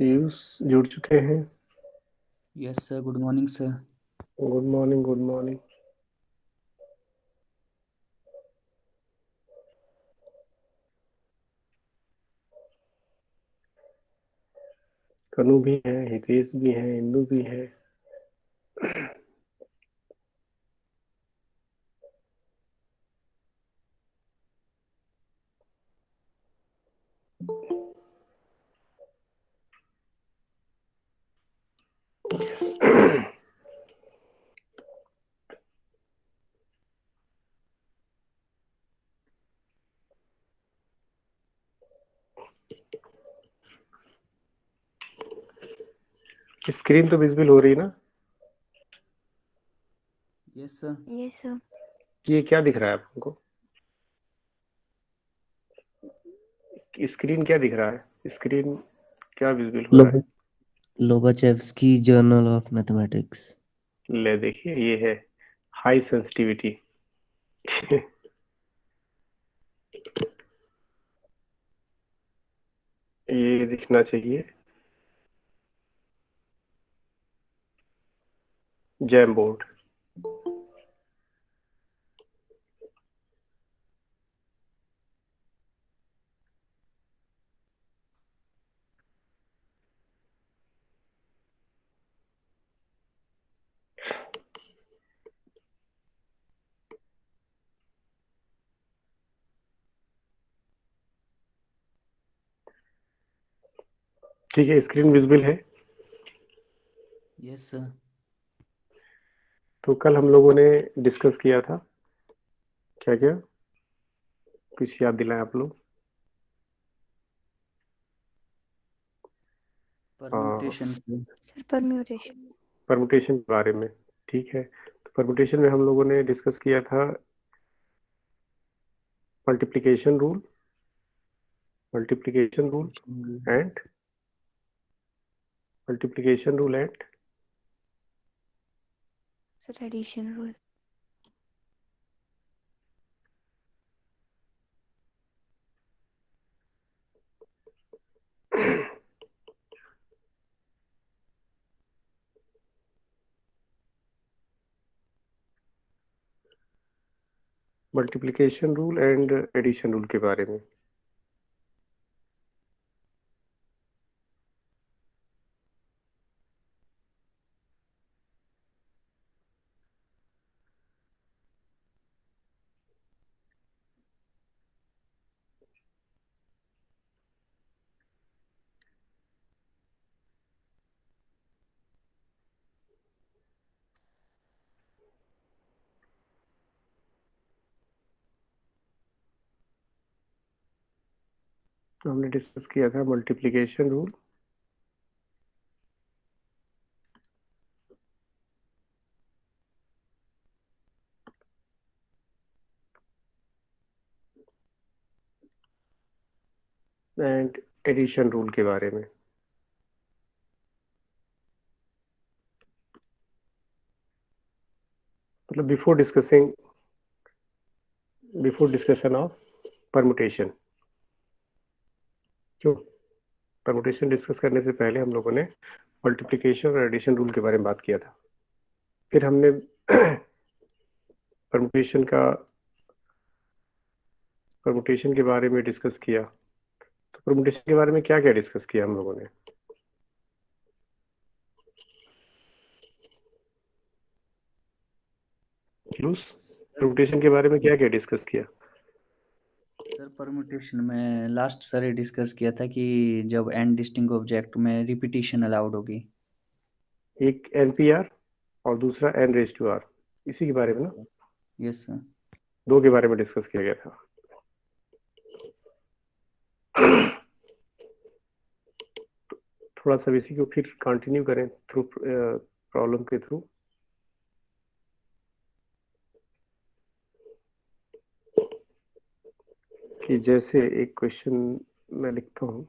पीयूष जुड़ चुके हैं। Yes sir, good morning sir. Good morning, good morning. कनु भी है, हितेश भी है, इंदु भी है। स्क्रीन तो विजिबल हो रही ना? Yes sir. Yes sir. ये क्या दिख रहा है आपको? स्क्रीन क्या दिख रहा है? स्क्रीन क्या विजिबल हो रहा है? लोबाचेव्स्की जर्नल ऑफ मैथमेटिक्स। ले देखिए, ये है हाई सेंसिटिविटी। ये दिखना चाहिए जैम बोर्ड। ठीक है, स्क्रीन विजिबल है। Yes sir. तो कल हम लोगों ने डिस्कस किया था क्या क्या? कुछ याद दिलाएं आप लोग। Permutation sir. Sir permutation. Permutation के बारे में। ठीक है, तो परमुटेशन में हम लोगों ने डिस्कस किया था multiplication rule, multiplication rule and multiplication rule and sir addition rule. Multiplication rule and addition rule के बारे में। तो हमने डिस्कस किया था multiplication rule and addition rule के बारे में। मतलब बिफोर डिस्कशन ऑफ परमुटेशन। क्यों? परमुटेशन डिस्कस करने से पहले हम लोगों ने मल्टीप्लिकेशन और एडिशन रूल के बारे में बात किया था। फिर हमने परमुटेशन के बारे में डिस्कस किया। तो परमुटेशन के बारे में क्या क्या डिस्कस किया हम लोगों ने? परमुटेशन के बारे में क्या क्या डिस्कस किया? सर परम्यूटेशन में लास्ट सर ये डिस्कस किया था कि जब एन डिस्टिंक्ट ऑब्जेक्ट में रिपीटिशन अलाउड होगी। एक एनपीआर और दूसरा एन रेज टू आर, इसी के बारे में ना? Yes sir. दो के बारे में डिस्कस किया गया था। थोड़ा सा इसी को फिर कंटिन्यू करें थ्रू प्रॉब्लम के थ्रू। कि जैसे एक क्वेश्चन मैं लिखता हूँ।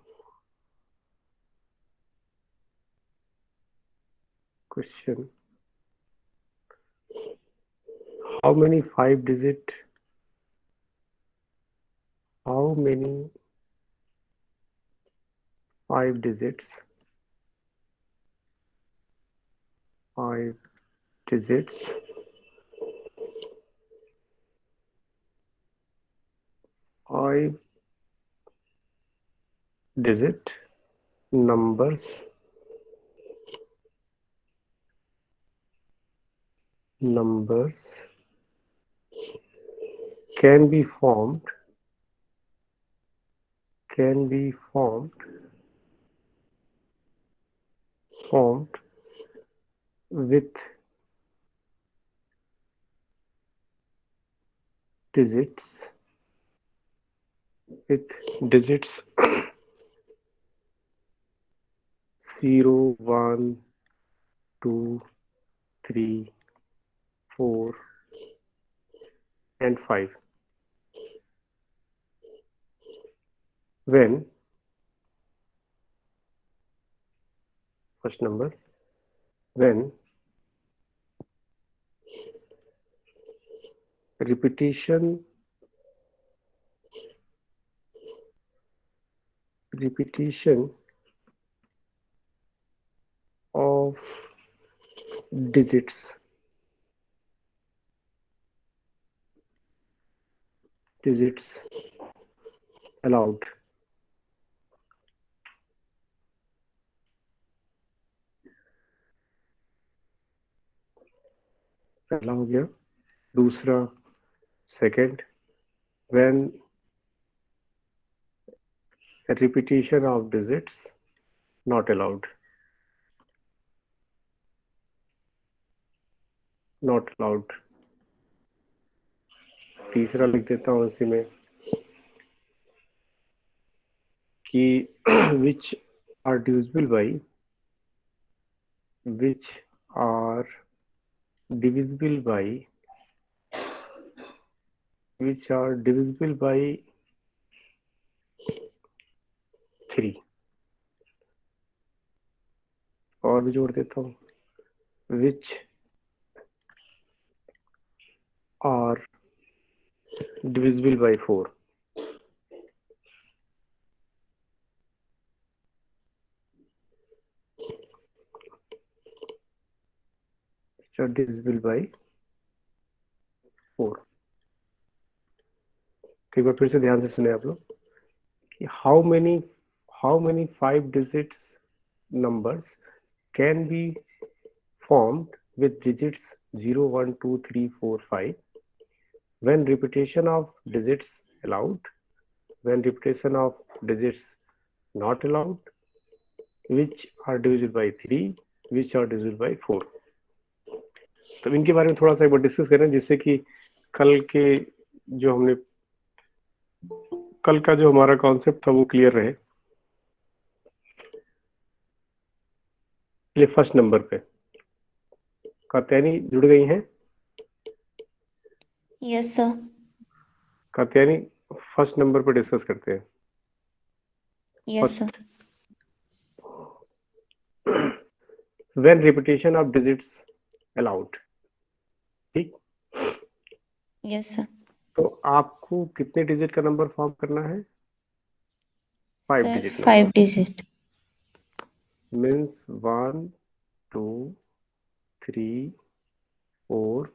Question, how many five digits 5 digits numbers can be formed with digits 0, 1, 2, 3, 4 and 5 when first number when repetition of digits allowed पहला हो गया दूसरा second when repetition of digits not allowed तीसरा लिख देता हूँ इसी में कि which are divisible by 3 और भी जोड़ देता हूँ which are divisible by 4 which are divisible by 4 तो एक बार फिर से ध्यान से सुने आप लोग कि how many 5 digits numbers can be formed with digits 0, 1, 2, 3, 4, 5 when repetition of digits allowed, when repetition of digits not allowed, which are divisible by 3, which are divisible by 4. तो इनके बारे में थोड़ा सा एक बार डिस्कस करें जिससे कि कल का जो हमारा कॉन्सेप्ट था वो क्लियर रहे। ये फर्स्ट नंबर पे कात्यायनी जुड़ गई हैं? Yes sir. Katyayani first number पे डिस्कस करते हैं। Yes sir. When repetition of digits allowed, ठीक? Yes sir. तो आपको कितने डिजिट का नंबर फॉर्म करना है? 5 सर डिजिट 5 डिजिट मीन्स 1, 2, 3, 4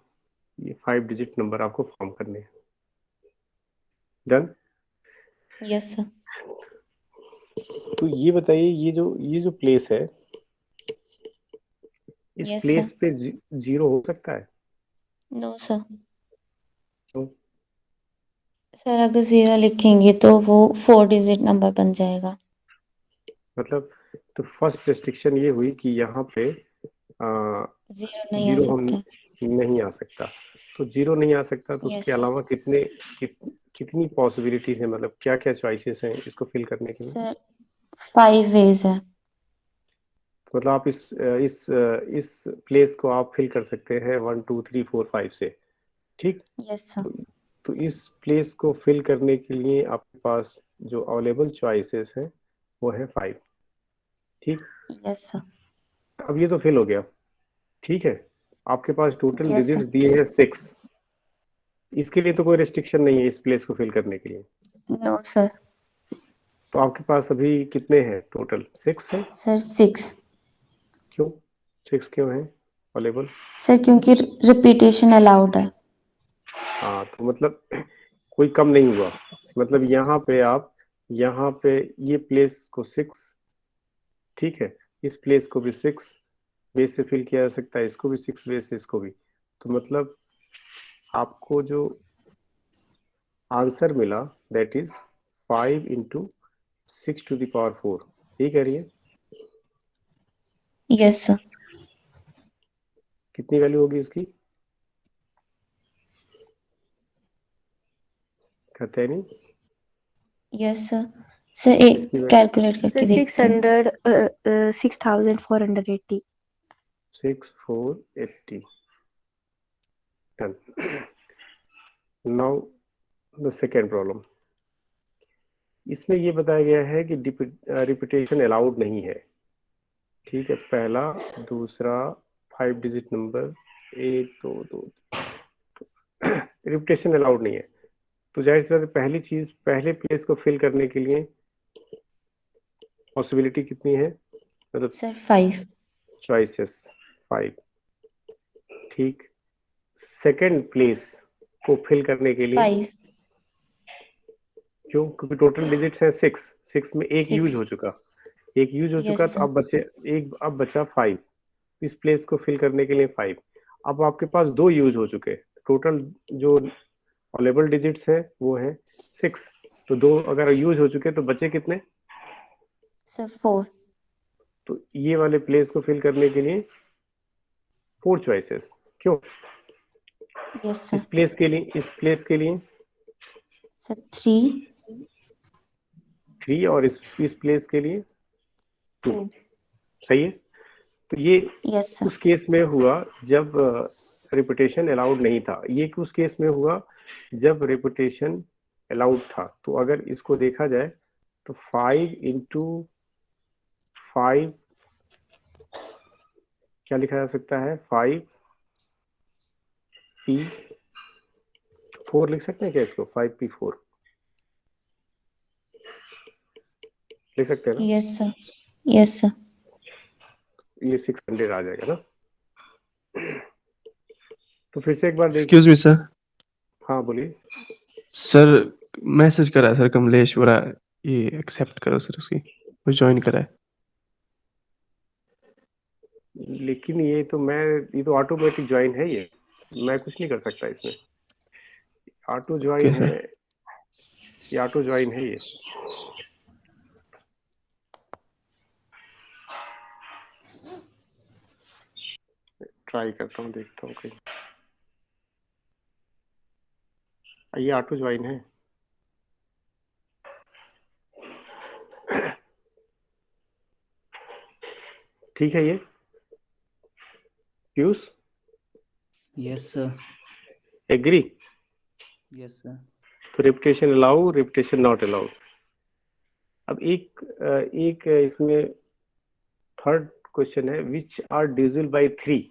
ये 5 डिजिट नंबर आपको फॉर्म करने हैं। डन? Yes sir. तो ये बताइए ये जो प्लेस है इस Yes, प्लेस sir. पे 0 हो सकता है? No sir. तो सर अगर 0 लिखेंगे तो वो 4 डिजिट नंबर बन जाएगा। मतलब तो फर्स्ट रिस्ट्रिक्शन ये हुई कि यहाँ पे 0 नहीं आ 0 हम सकता। नहीं आ सकता। तो 0 नहीं आ सकता तो Yes, उसके sir. अलावा कितनी पॉसिबिलिटीज है, मतलब क्या क्या चॉइसेस हैं इसको फिल करने के लिए? सर 5 वेज है। मतलब आप इस प्लेस को आप फिल कर सकते हैं 1, 2, 3, 4, 5 से, ठीक? Yes sir. तो इस प्लेस को फिल करने के लिए आपके पास जो अवेलेबल चॉइसेस हैं वो है 5, ठीक? Yes sir. अब ये तो फिल हो गया, ठीक है। आपके पास टोटल Yes, डिजिट्स sir. दिए हैं 6। इसके लिए तो कोई रिस्ट्रिक्शन नहीं है इस प्लेस को फिल करने के लिए। No sir. तो आपके पास अभी कितने हैं टोटल? 6 है। सर 6 क्यों 6 क्यों है? अवेलेबल? सर क्योंकि रिपीटेशन अलाउड है। हाँ, तो मतलब कोई कम नहीं हुआ, मतलब यहाँ पे ये प्लेस को 6, ठीक है, इस प्लेस को भी 6 बेस से फिल किया जा सकता है, इसको भी 6 बेस से, इसको भी। तो मतलब आपको जो आंसर मिला दैट इज 5 इंटू 6⁴, यही कह रही है? Yes sir. कितनी वैल्यू होगी इसकी? कहते हैं नहीं यस सर। सर एक इसकी कैलकुलेट सर करके देखते हैं। 6,480. 6480 done. Now the second problem. इसमें ये बताया गया है कि रिपीटेशन अलाउड नहीं है, ठीक है, पहला दूसरा 5 डिजिट नंबर 1 2 2, रिपीटेशन अलाउड नहीं है। तो जाहिर सी बात है, पहली चीज, पहले प्लेस को फिल करने के लिए पॉसिबिलिटी कितनी है, मतलब सर 5। चॉइसेस 5, ठीक। सेकंड प्लेस को फिल करने के लिए 5 क्यों? क्योंकि टोटल डिजिट्स हैं 6 में एक यूज 6। हो चुका, एक यूज हो चुका, यस तो सर। अब बचा 5, इस प्लेस को फिल करने के लिए 5। अब आपके पास 2 यूज हो चुके, टोटल जो अवेलेबल डिजिट्स हैं वो है 6, तो 2 अगर यूज हो चुके तो बचे कितने? सर 4। तो ये वाले प्लेस को फिल करने के लिए 4 चॉइसेस, क्यों? यस इस सर। प्लेस के लिए सर 3 3 और इस प्लेस के लिए 2, 2। सही है। तो ये यस सर। उस केस में हुआ जब रिपीटेशन अलाउड नहीं था, ये उस केस में हुआ जब रिपीटेशन अलाउड था। तो अगर इसको देखा जाए तो 5 इंटू 5 क्या लिखा जा सकता है? 5p4 लिख सकते हैं क्या इसको? 5p4 लिख सकते हैं ना? Yes sir. Yes sir. ये 600 आ जाएगा ना? तो फिर से एक बार देखिए। Excuse me sir. हाँ बोलिए। सर मैसेज करा है सर कमलेश, बोला ये एक्सेप्ट करो सर, उसकी वो ज्वाइन करा है। लेकिन ये तो ऑटोमेटिक ज्वाइन है, ये मैं कुछ नहीं कर सकता इसमें। ऑटो ज्वाइन ओके है, सर। ये ऑटो ज्वाइन है ये। ट्राई करता हूँ, देखता हूँ कहीं। ये ऑटो ज्वाइन है। ठीक है ये Piyush, yes sir. Agree? Yes sir. तो repetition allow, repetition not allow. अब एक इसमें थर्ड क्वेश्चन है, which are divisible by 3,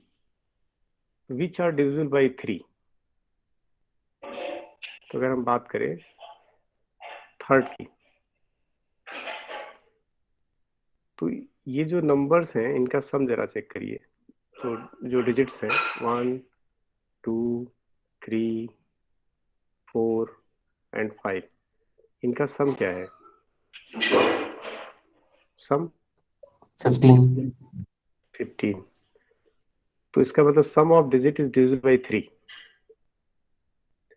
which are divisible by 3। तो अगर हम बात करें थर्ड की, तो ये जो नंबर्स हैं इनका सम जरा चेक करिए। तो जो डिजिट्स हैं 1 2 3 4 एंड 5, इनका सम क्या है? सम 15. 15। तो इसका मतलब sum of digit is divisible by 3,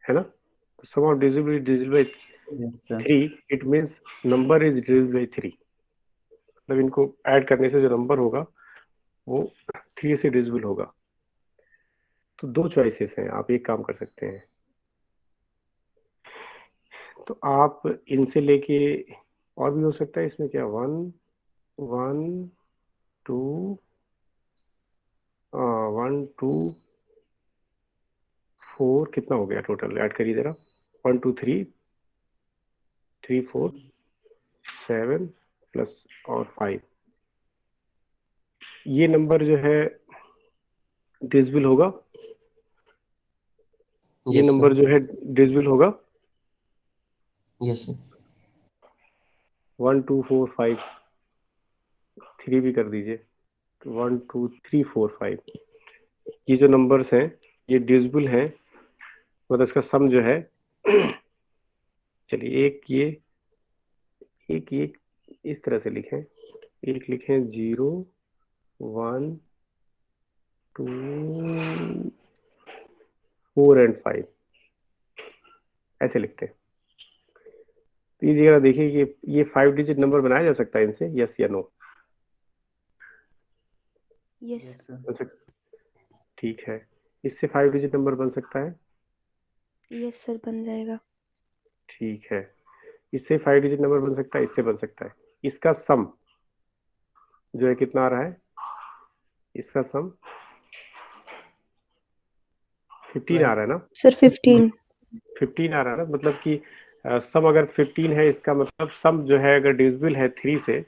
है ना? तो sum of divisible is divisible by yes sir. 3, it means number is divisible by 3। मतलब इनको ऐड करने से जो नंबर होगा वो 3 से डिविजिबल होगा। तो 2 चॉइसेस हैं, आप एक काम कर सकते हैं। तो आप इनसे लेके, और भी हो सकता है इसमें क्या, 1 1 2 1 2 4, कितना हो गया टोटल? ऐड करिए जरा। 1 2 3 3 4 7 प्लस और 5, ये नंबर जो है डिविजिबल होगा, ये Yes, नंबर sir. जो है डिविजिबल होगा। Yes, sir. 1 2 4 5, 3 भी कर दीजिए। 1 2 3 4 5, ये जो नंबर्स हैं ये डिविजिबल हैं, मतलब इसका सम जो है चलिए एक ये इस तरह से लिखें, एक लिखें 0 1 2 4 एंड 5 ऐसे लिखते हैं। तो ये जगह देखिए कि ये 5 डिजिट नंबर बनाया जा सकता है इनसे, यस या नो? Yes yes sir. बन सक ठीक है। इससे 5 डिजिट नंबर बन सकता है? यस सर बन जाएगा। ठीक है। इससे 5 डिजिट नंबर बन सकता है, इससे बन सकता है। इसका सम जो है कितना आ रहा है? इसका सम 15 आ रहा है ना? सर 15। 15 आ रहा है ना, मतलब कि सम अगर 15 है, इसका मतलब सम जो है अगर डिविजिबल है 3 से,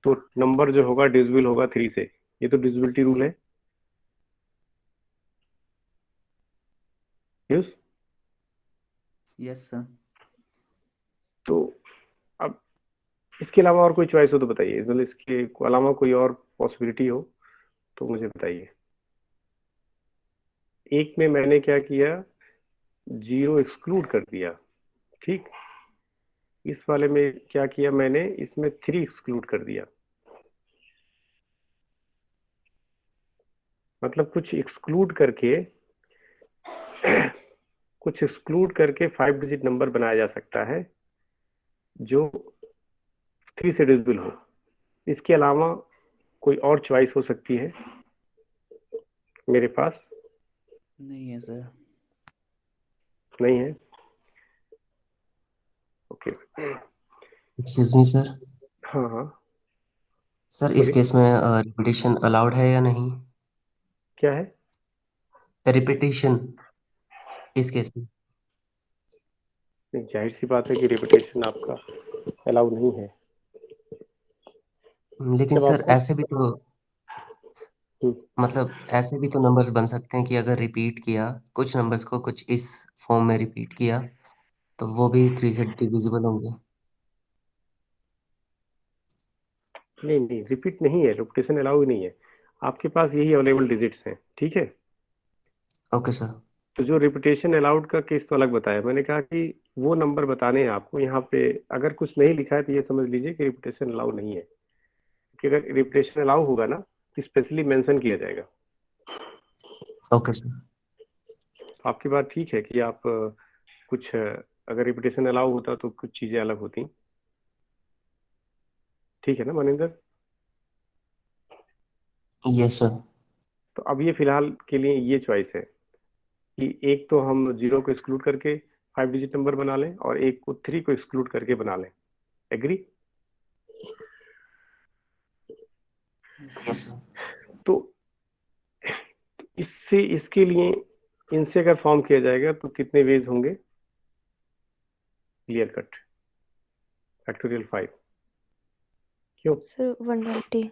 तो नंबर जो होगा डिविजिबल होगा 3 से। ये तो डिविजिबिलिटी रूल है। Yes yes sir. तो अब इसके अलावा और कोई चॉइस हो तो बताइए, मतलब इसके अलावा कोई और पॉसिबिलिटी हो तो मुझे बताइए। एक में मैंने क्या किया, 0 एक्सक्लूड कर दिया, ठीक। इस वाले में क्या किया मैंने, इसमें 3 एक्सक्लूड कर दिया। मतलब कुछ एक्सक्लूड करके 5 डिजिट नंबर बनाया जा सकता है जो 3 से डिविजिबल हो। इसके अलावा कोई और चॉइस हो सकती है मेरे पास? नहीं है सर। नहीं है? ओके। Excuse me sir. हाँ हाँ सर इस बोलिए। केस में रिपीटिशन अलाउड है या नहीं? क्या है? रिपीटिशन इस केस में। नहीं, जाहिर सी बात है कि रिपीटेशन आपका अलाउ नहीं है। लेकिन जब सर आपको ऐसे भी तो मतलब ऐसे भी तो नंबर्स बन सकते हैं कि अगर रिपीट किया कुछ नंबर्स को कुछ इस फॉर्म में रिपीट किया तो वो भी 3 से डिविजिबल होंगे। नहीं नहीं, रिपीट नहीं है, रिपीटेशन अलाउ ही नहीं है। आपके पास यही अवेलेबल डिजिट्स हैं, ठीक है। Okay sir. तो जो रिपीटेशन अलाउड का केस तो अलग बताया, मैंने कहा कि वो नंबर बताने हैं आपको यहाँ पे। अगर कुछ नहीं लिखा है तो ये समझ लीजिए कि रिपीटेशन अलाउ नहीं है, कि अगर रिपीटेशन अलाउ होगा ना तो स्पेशली मेंशन किया जाएगा। Okay sir. आपकी बात ठीक है कि आप कुछ अगर रिपीटेशन अलाउ होता तो कुछ चीजें अलग होती। ठीक है ना मनिंदर? Yes sir. तो अब ये फिलहाल के लिए ये चॉइस है कि एक तो हम 0 को एक्सक्लूड करके 5 डिजिट नंबर बना लें और एक को 3 को एक्सक्लूड करके बना लें। एग्री? Yes sir. तो इससे इसके लिए इनसे अगर फॉर्म किया जाएगा तो कितने वेज होंगे? Clear cut factorial 5। क्यों? सर 120।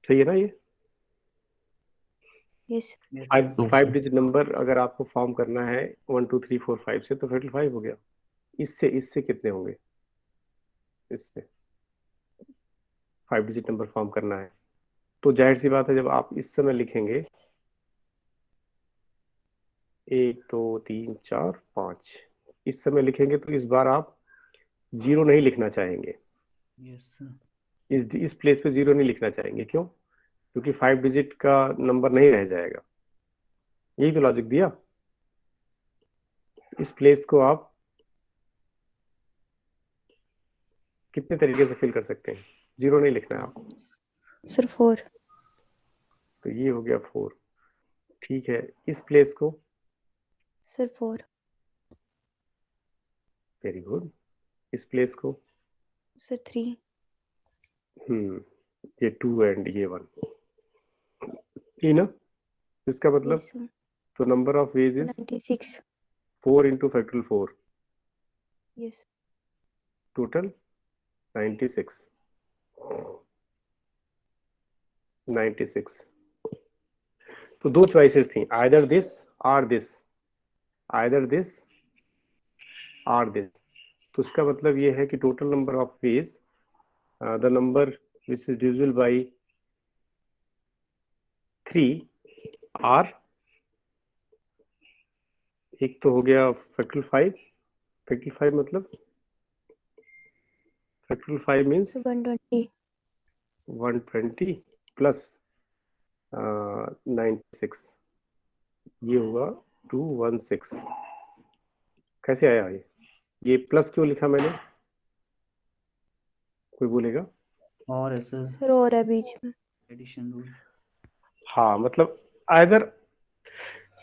सही है ना ये? यस। फाइव डिजिट नंबर अगर आपको फॉर्म करना है 1 2 3 4 5 से, तो फैक्टोरियल 5 हो गया। इससे इससे कितने होंगे? इससे 5 डिजिट नंबर फॉर्म करना है तो जाहिर सी बात है जब आप इस समय लिखेंगे 1 2 3 4 5, इस समय लिखेंगे तो इस बार आप 0 नहीं लिखना चाहेंगे। Yes sir. इस प्लेस पे 0 नहीं लिखना चाहेंगे। क्यों? क्योंकि 5 डिजिट का नंबर नहीं रह जाएगा। यही तो लॉजिक दिया। इस प्लेस को आप कितने तरीके से फिल कर सकते हैं? 0 नहीं लिखना है आपको। सर 4। तो ये हो गया 4। ठीक है, इस प्लेस को सर 4। Very good. इस प्लेस को सर 3। ये 2 एंड ये 1, ये ना, इसका मतलब यस सर। तो number of ways sir is 96। 4 into factorial 4, yes. Total 96। 96। तो दो चॉइसेस थी, आइदर दिस और दिस, आइदर दिस और दिस। तो इसका मतलब ये है कि total number of ways, the number which is divisible by 3 are, एक तो हो गया फैक्टर 5 मतलब फैक्टर 5 मीन्स सर 120 120 प्लस 96, ये होगा 216। कैसे आया ये प्लस क्यों लिखा मैंने, कोई बोलेगा? और है सर, सर और है बीच में। Addition rule. हाँ मतलब आइदर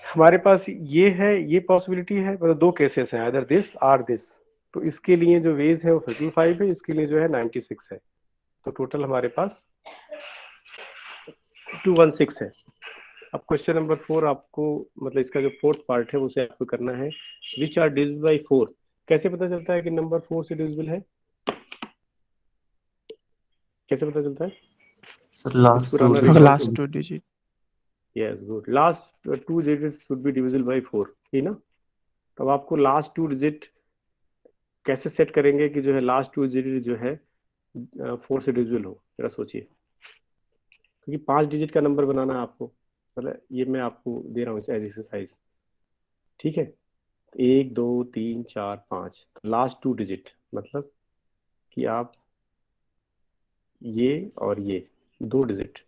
हमारे पास ये है, ये पॉसिबिलिटी है, मतलब दो केसेस हैं, आइदर दिस आर दिस। तो इसके लिए जो वेज है वो 35 है, इसके लिए जो है 96 है। तो टोटल हमारे पास 216 है। अब क्वेश्चन नंबर 4 आपको, मतलब इसका जो फोर्थ पार्ट है उसे आपको करना है। Which are divisible by 4। कैसे पता चलता है कि नंबर 4 से डिविजिबल है, कैसे पता चलता है? सर कुछ लास्ट टू पुराना हाँ, record. Last 2 digit. Yes good, last 2 digit should be divisible by 4, ठीक ना? तब आपको लास्ट 2 डिजिट कैसे सेट करेंगे कि जो है लास्ट 2 डिजिट जो है 4 से डिविजिबल हो, जरा सोचिए। क्योंकि 5 डिजिट का नंबर बनाना है आपको, मतलब ये मैं आपको दे रहा हूँ एज एक्सरसाइज, ठीक है? 1 2 3 4 5, लास्ट 2 डिजिट मतलब कि आप ये और ये 2 डिजिट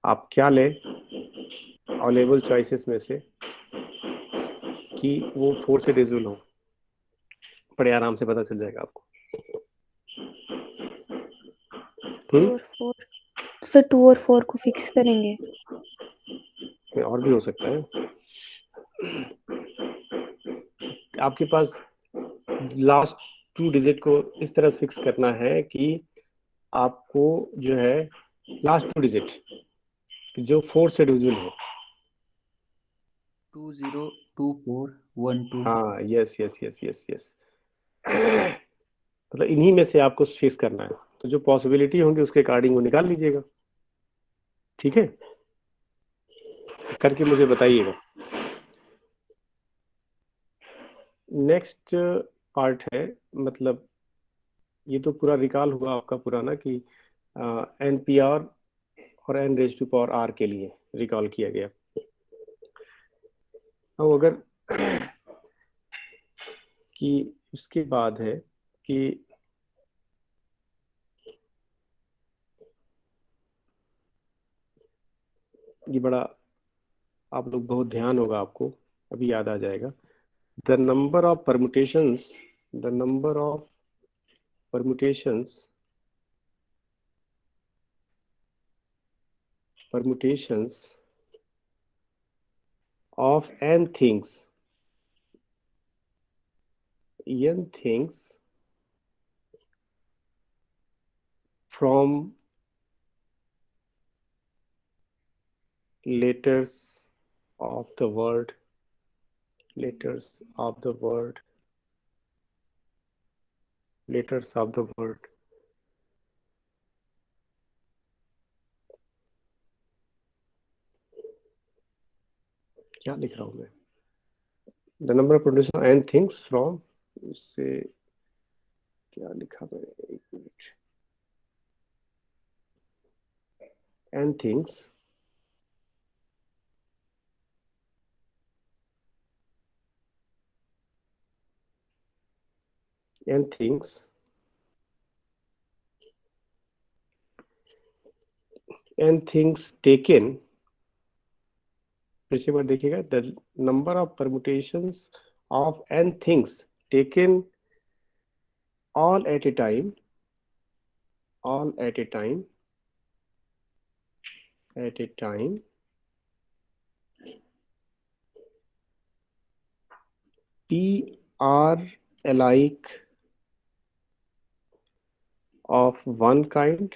आप क्या लें अवेलेबल चॉइसेस में से कि वो 4 से डिविजिबल हो, बड़े आराम से पता चल जाएगा आपको। 2 और 4। सर 2 और 4 को फिक्स करेंगे। और भी हो सकता है आपके पास। लास्ट 2 डिजिट को इस तरह से फिक्स करना है कि आपको जो है लास्ट 2 डिजिट जो 4 से डिविजिबल हो। 202412। हाँ yes yes yes yes yes मतलब इन्हीं में से आपको फिक्स करना है, तो जो पॉसिबिलिटी होंगी उसके अकॉर्डिंग वो निकाल लीजिएगा, ठीक है? करके मुझे बताइएगा। नेक्स्ट पार्ट है, मतलब ये तो पूरा रिकॉल हुआ आपका पुराना कि एन पी आर और N raise to power R के लिए रिकॉल किया गया। अब अगर कि उसके बाद है कि ये बड़ा आप लोग बहुत ध्यान होगा आपको, अभी याद आ जाएगा। The number of permutations, the number of permutations of n things from letters of the word letters of the word क्या लिख रहा हूं मैं? The number of permutation of n things from, उससे क्या लिखा मैंने, एक minute. n things n things n things taken, फिर से बार देखिएगा। The number of permutations of n things taken all at a time p are alike of one kind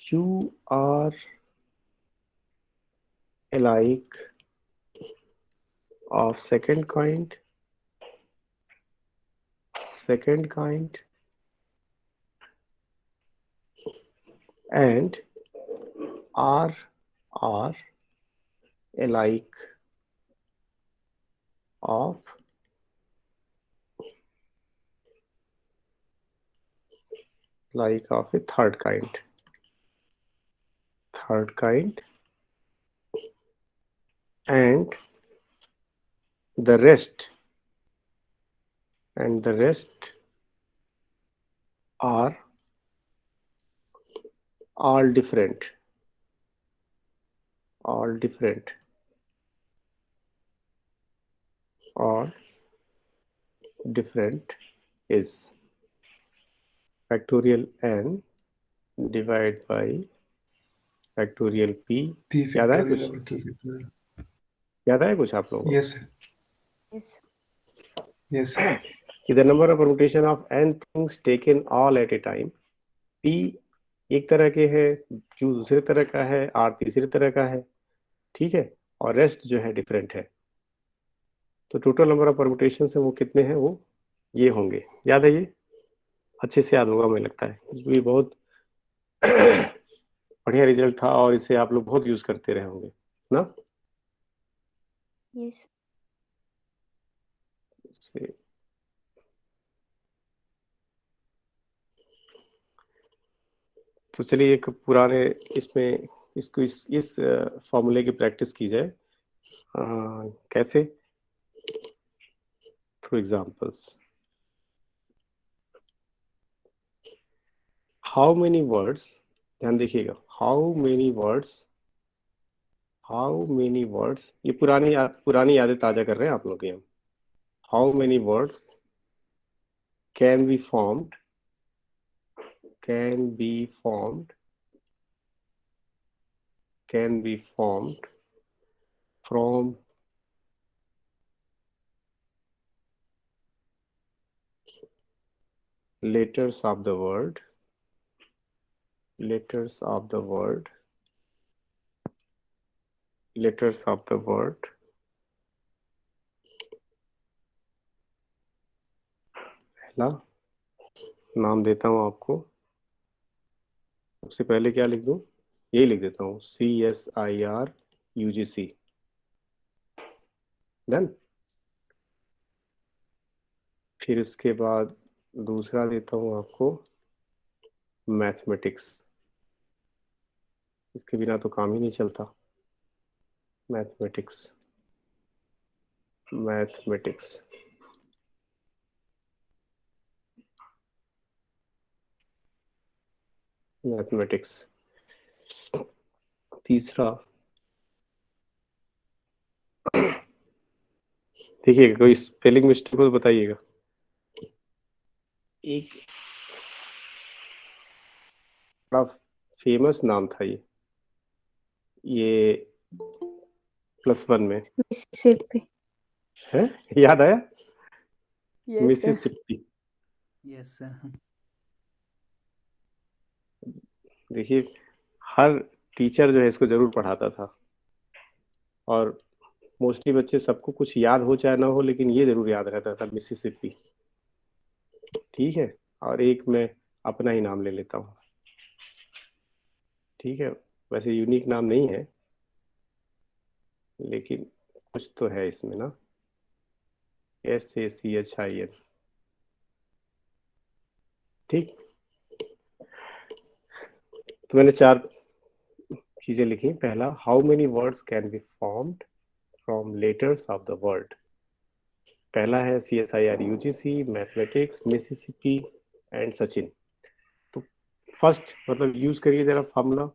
q are alike of second kind and r are alike of like of a third kind, and the rest are all different or different is factorial n divided by factorial p. P याद है factorial कुछ? over Q factorial. याद है कुछ आप लोगों को? Yes, sir. Yes. Yes, sir. कि the number of permutation of n things taken all at a time, p एक तरह के है, q दूसरे तरह का है, r तीसरे तरह का है, ठीक है, और रेस्ट जो है डिफरेंट है। तो टोटल नंबर ऑफ परमुटेशन है वो कितने हैं, वो ये होंगे। याद है? ये अच्छे से याद होगा मुझे लगता है, ये बहुत बढ़िया रिजल्ट था और इसे आप लोग बहुत यूज करते रहे होंगे ना। Yes. से तो चलिए एक पुराने इसमें इसको इस फॉर्मूले की प्रैक्टिस की जाए। कैसे? Through examples. How many words, ध्यान देखिएगा, हाउ मेनी वर्ड्स, ये पुरानी यादें ताजा कर रहे हैं आप लोग के हम। How many words can be formed from letters of the word पहला नाम देता हूं आपको, सबसे पहले क्या लिख दूं, यही लिख देता हूं, CSIRUGC, डन। फिर इसके बाद दूसरा देता हूं आपको मैथमेटिक्स, इसके बिना तो काम ही नहीं चलता। मैथमेटिक्स तीसरा, देखिएगा कोई स्पेलिंग मिस्टेक हो तो बताइएगा। एक बड़ा फेमस नाम था ये +1 में Mississippi. है, याद आया? Yes, sir. Mississippi. Yes sir. देखिए हर टीचर जो है इसको जरूर पढ़ाता था और मोस्टली बच्चे सबको कुछ याद हो चाहे ना हो, लेकिन ये जरूर याद रहता था, मिसिसिपी, ठीक है। और एक मैं अपना ही नाम ले लेता हूँ, ठीक है, वैसे यूनिक नाम नहीं है लेकिन कुछ तो है इसमें ना, SACHIN, ठीक। तो मैंने 4 चीजें लिखी। पहला, how many words can be formed from letters of the word. पहला है CSIRUGC, mathematics, Mississippi and Sachin. तो फर्स्ट मतलब यूज करिए जरा फॉर्मूला।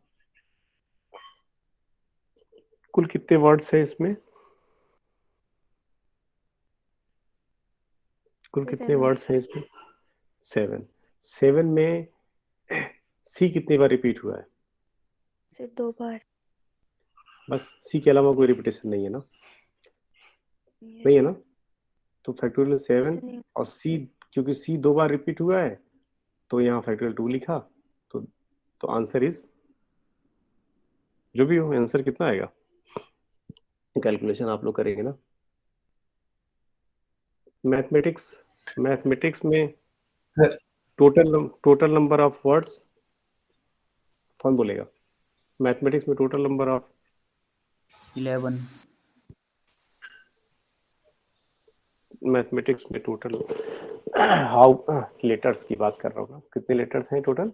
कुल कितने वर्ड्स है इसमें? कुल So कितने 7. वर्ड्स हैं इसमें? 7 में सी कितनी बार रिपीट हुआ है? So 2 बार. बस सी के अलावा कोई रिपीटेशन नहीं है ना? Yes. नहीं है ना? तो फैक्टोरियल 7 ऐसा नहीं. और सी, क्योंकि सी 2 बार रिपीट हुआ है तो यहाँ फैक्टोरियल 2 लिखा, तो आंसर इज, जो भी हो आंसर कितना आएगा, कैलकुलेशन आप लोग करेंगे ना। मैथमेटिक्स में Sir, total number of words कौन बोलेगा? मैथमेटिक्स में टोटल नंबर ऑफ 11। मैथमेटिक्स में टोटल हाउ लेटर्स की बात कर रहा हूँ, कितने लेटर्स हैं टोटल?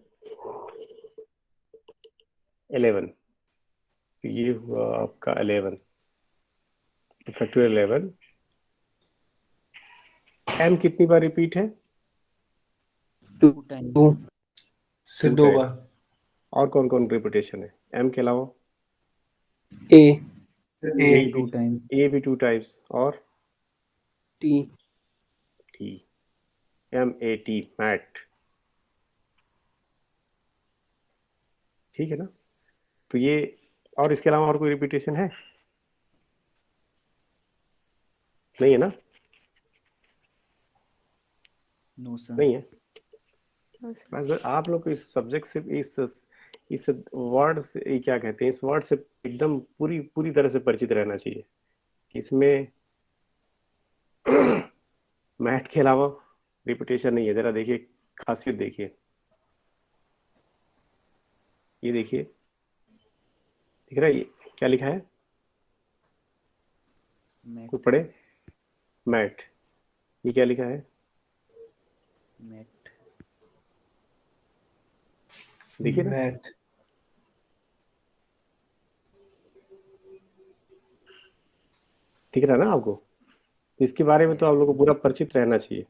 11। ये हुआ आपका 11, फैक्टोरियल 11। एम कितनी बार रिपीट है? 2 टाइम सर 2 2 टाइम। बार। और कौन कौन रिपीटेशन है एम के अलावा? ए ए 2 टाइम ए भी 2 टाइम्स, और टी टी, MAT, मैट। ठीक है ना? तो ये, और इसके अलावा और कोई रिपीटेशन है? नहीं है ना? No sir. नहीं है। No sir. बस आप लोग को इस सब्जेक्ट से, इस वर्ड से, ये क्या कहते हैं, इस वर्ड से एकदम पूरी पूरी तरह से परिचित रहना चाहिए। इसमें मैथ के अलावा रिपीटेशन नहीं है। जरा देखिए, खासियत देखिए, ये देखिए, दिख रहा है ये क्या लिखा है? मैट कोई पढ़े? मैट। ये क्या लिखा है? मैट देखिए ना, मैट। दिख रहा है ना आपको? इसके बारे में तो आप यस लोगों को पूरा परिचित रहना चाहिए।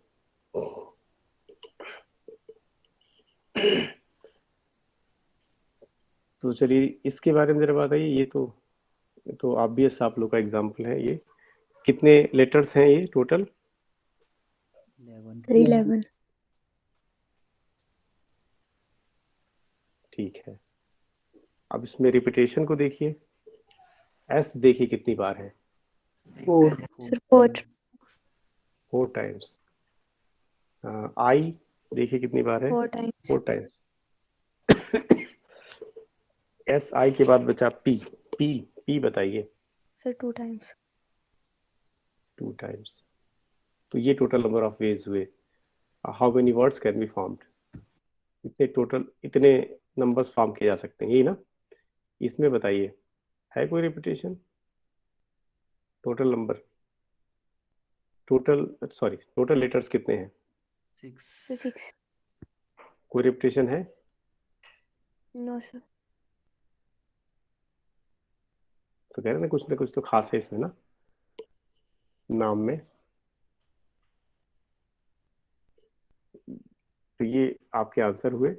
तो चलिए इसके बारे में जरा बताइए। ये तो ऑब्वियस आप लोग का एग्जाम्पल है। ये कितने लेटर्स हैं ये टोटल? 11 सर 11। ठीक है। अब इसमें रिपीटेशन को देखिए। एस देखिए कितनी बार है? 4 सर 4। 4 टाइम्स। आई देखिए कितनी बार है? 4 टाइम्स। 4 टाइम्स। SI के बाद बचा पी। पी बताइए। Sir 2 times. 2 टाइम्स। तो ये टोटल नंबर ऑफ वेज हुए। How many words can be formed? इतने नंबर्स फॉर्म किए जा सकते हैं, यही ना? इसमें बताइए, है कोई repetition? Total number, total letters कितने हैं? 6 सर 6। कोई रिपीटेशन है? No sir. तो कह रहे हैं ना कुछ तो खास है इसमें ना, नाम में। तो ये आपके आंसर हुए।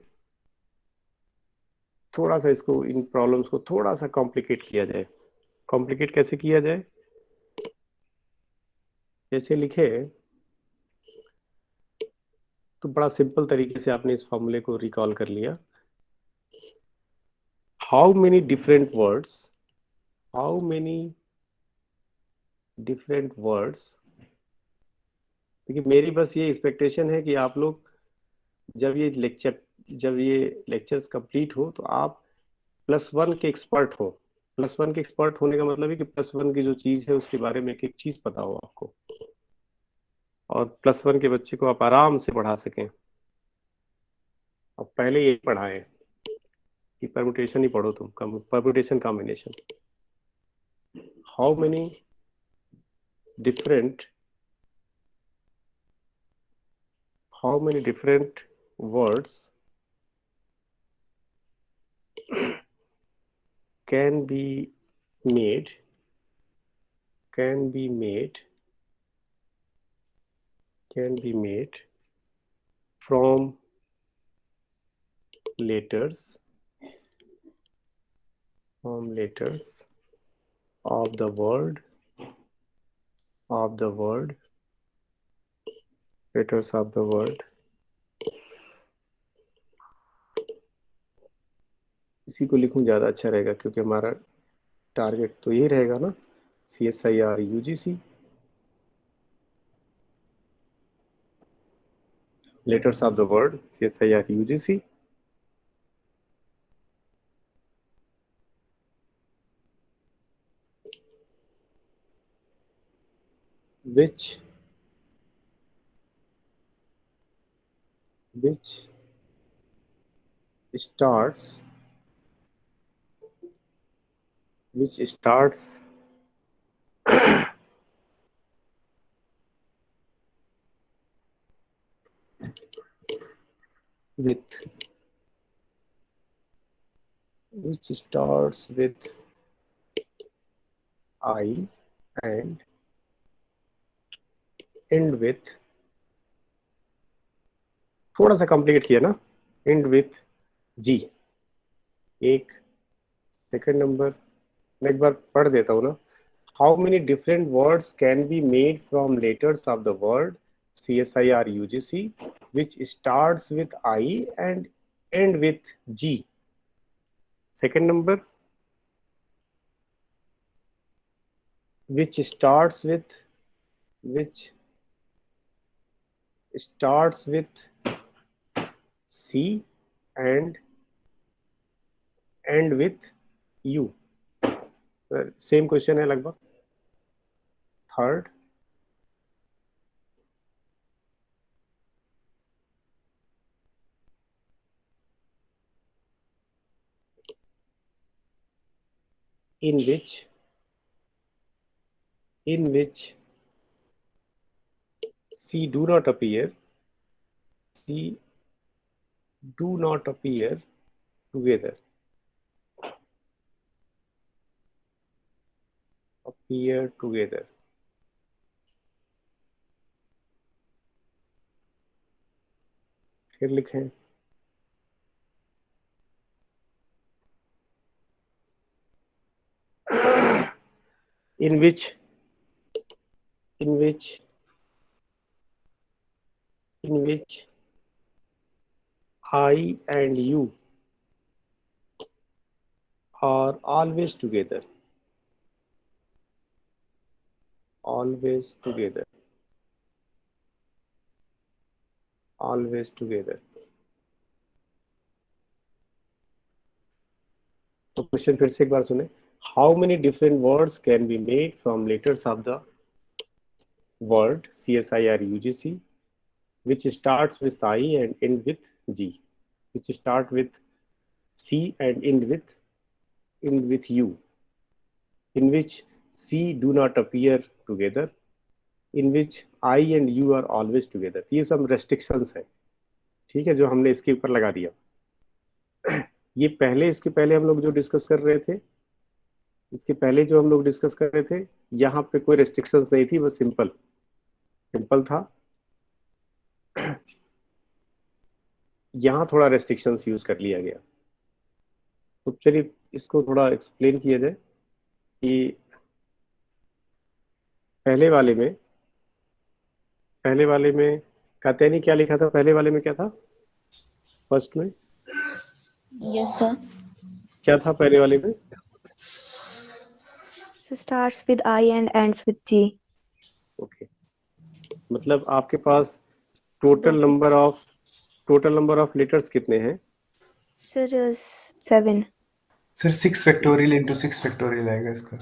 थोड़ा सा इसको, इन प्रॉब्लम्स को थोड़ा सा कॉम्प्लिकेट किया जाए। कॉम्प्लिकेट कैसे किया जाए? जैसे लिखे तो बड़ा सिंपल तरीके से आपने इस फॉर्मूले को रिकॉल कर लिया। How many different words. देखिए मेरी बस ये एक्सपेक्टेशन है कि आप लोग जब ये लेक्चर्स कंप्लीट हो तो आप +1 के एक्सपर्ट हो। +1 के एक्सपर्ट होने का मतलब है कि +1 की जो चीज है उसके बारे में एक एक चीज पता हो आपको, और +1 के बच्चे को आप आराम से पढ़ा सकें। अब पहले यही पढ़ाएं कि परमुटेशन ही पढ़ो तुम, permutation combination. How many different words can be made from letters of the word letters of the word। इसी को लिखूं ज्यादा अच्छा रहेगा, क्योंकि हमारा टारगेट तो यही रहेगा ना, CSIR UGC। letters of the word CSIR UGC, which starts with which starts with I and end with, थोड़ा सा कॉम्प्लिकेट किया ना, end with G। एक सेकंड नंबर मैं एक बार पढ़ देता हूँ ना। How many different words can be made from letters of the word CSIR UGC which starts with I and end with G? Second number, which starts with C and end with U। Same question है लगभग। Third, in which C do not appear together, फिर लिखें in which I and U are always together, always together। तो question फिर से एक बार सुने। How many different words can be made from letters of the word CSIR UGC which starts with I and end with G, which start with C and end with U, in which C do not appear together, in which I and U are always together। ये सब restrictions है, ठीक है, जो हमने इसके ऊपर लगा दिया। ये पहले, इसके पहले हम लोग जो डिस्कस कर रहे थे, यहाँ पे कोई रेस्ट्रिक्शंस नहीं थी, वो सिंपल था। यहाँ थोड़ा रेस्ट्रिक्शंस यूज कर लिया गया। तो चलिए इसको थोड़ा एक्सप्लेन किया जाए कि पहले वाले में कात्यायनी क्या लिखा था? पहले वाले में क्या था? फर्स्ट में यस सर। क्या था पहले वाले में? So starts with I and ends with G. Okay, मतलब आपके पास टोटल नंबर ऑफ लेटर्स कितने हैं? Sir, 7. Sir 6 factorial into 6 factorial आएगा इसका।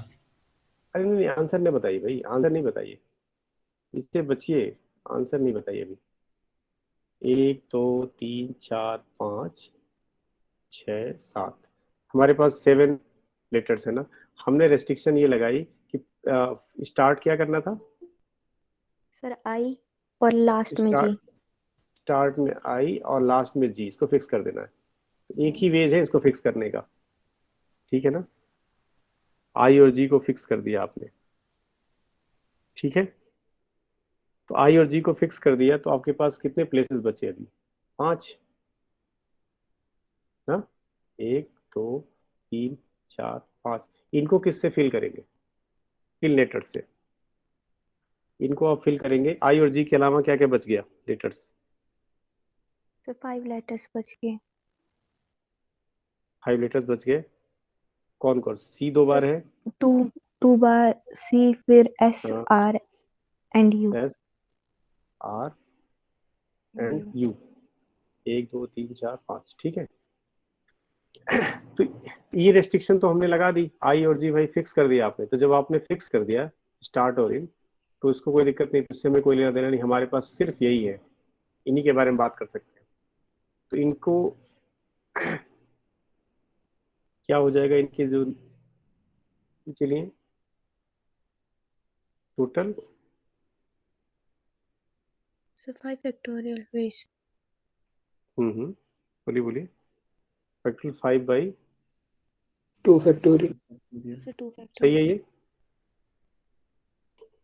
अरे नहीं, आंसर नहीं बताइए भाई, आंसर नहीं बताइए, इससे बचिए, आंसर नहीं बताइए अभी। 1 2 3 4 5 6 7, हमारे पास 7 लेटर्स है ना। हमने रेस्ट्रिक्शन ये लगाई कि स्टार्ट क्या करना था? Sir, I और लास्ट में G. स्टार्ट में I और लास्ट में G, इसको फिक्स कर देना है। एक ही वेज है इसको फिक्स करने का, ठीक है ना। I और G को फिक्स कर दिया आपने, ठीक है। तो I और G को फिक्स कर दिया, तो आपके पास कितने प्लेसेस बचे अभी? 5 ना। 1 2 3 4 5, इनको किससे फिल करेंगे? फिल लेटर से। इनको आप फिल करेंगे। I और G के अलावा क्या क्या बच गया लेटर्स? So 5 letters बच गए। 5 लेटर्स बच गए। कौन कौन? C 2 बार है, 2 बार C, फिर S हाँ, R and U. S R and U। 1 2 3 4 5, ठीक है। तो ये रेस्ट्रिक्शन तो हमने लगा दी, I और G भाई फिक्स कर दिया आपने। तो जब आपने फिक्स कर दिया स्टार्ट और इन, तो इसको कोई दिक्कत नहीं, इससे हमें कोई लेना देना नहीं, हमारे पास सिर्फ यही है, इन्हीं के बारे में बात कर सकते हैं। तो इनको क्या हो जाएगा, इनके जो चलिए टोटल So 5 factorial ways. बोलिए बोलिए। Factorial 5/2 factorial. सर 2 सही फैक्टोरियल। है ये?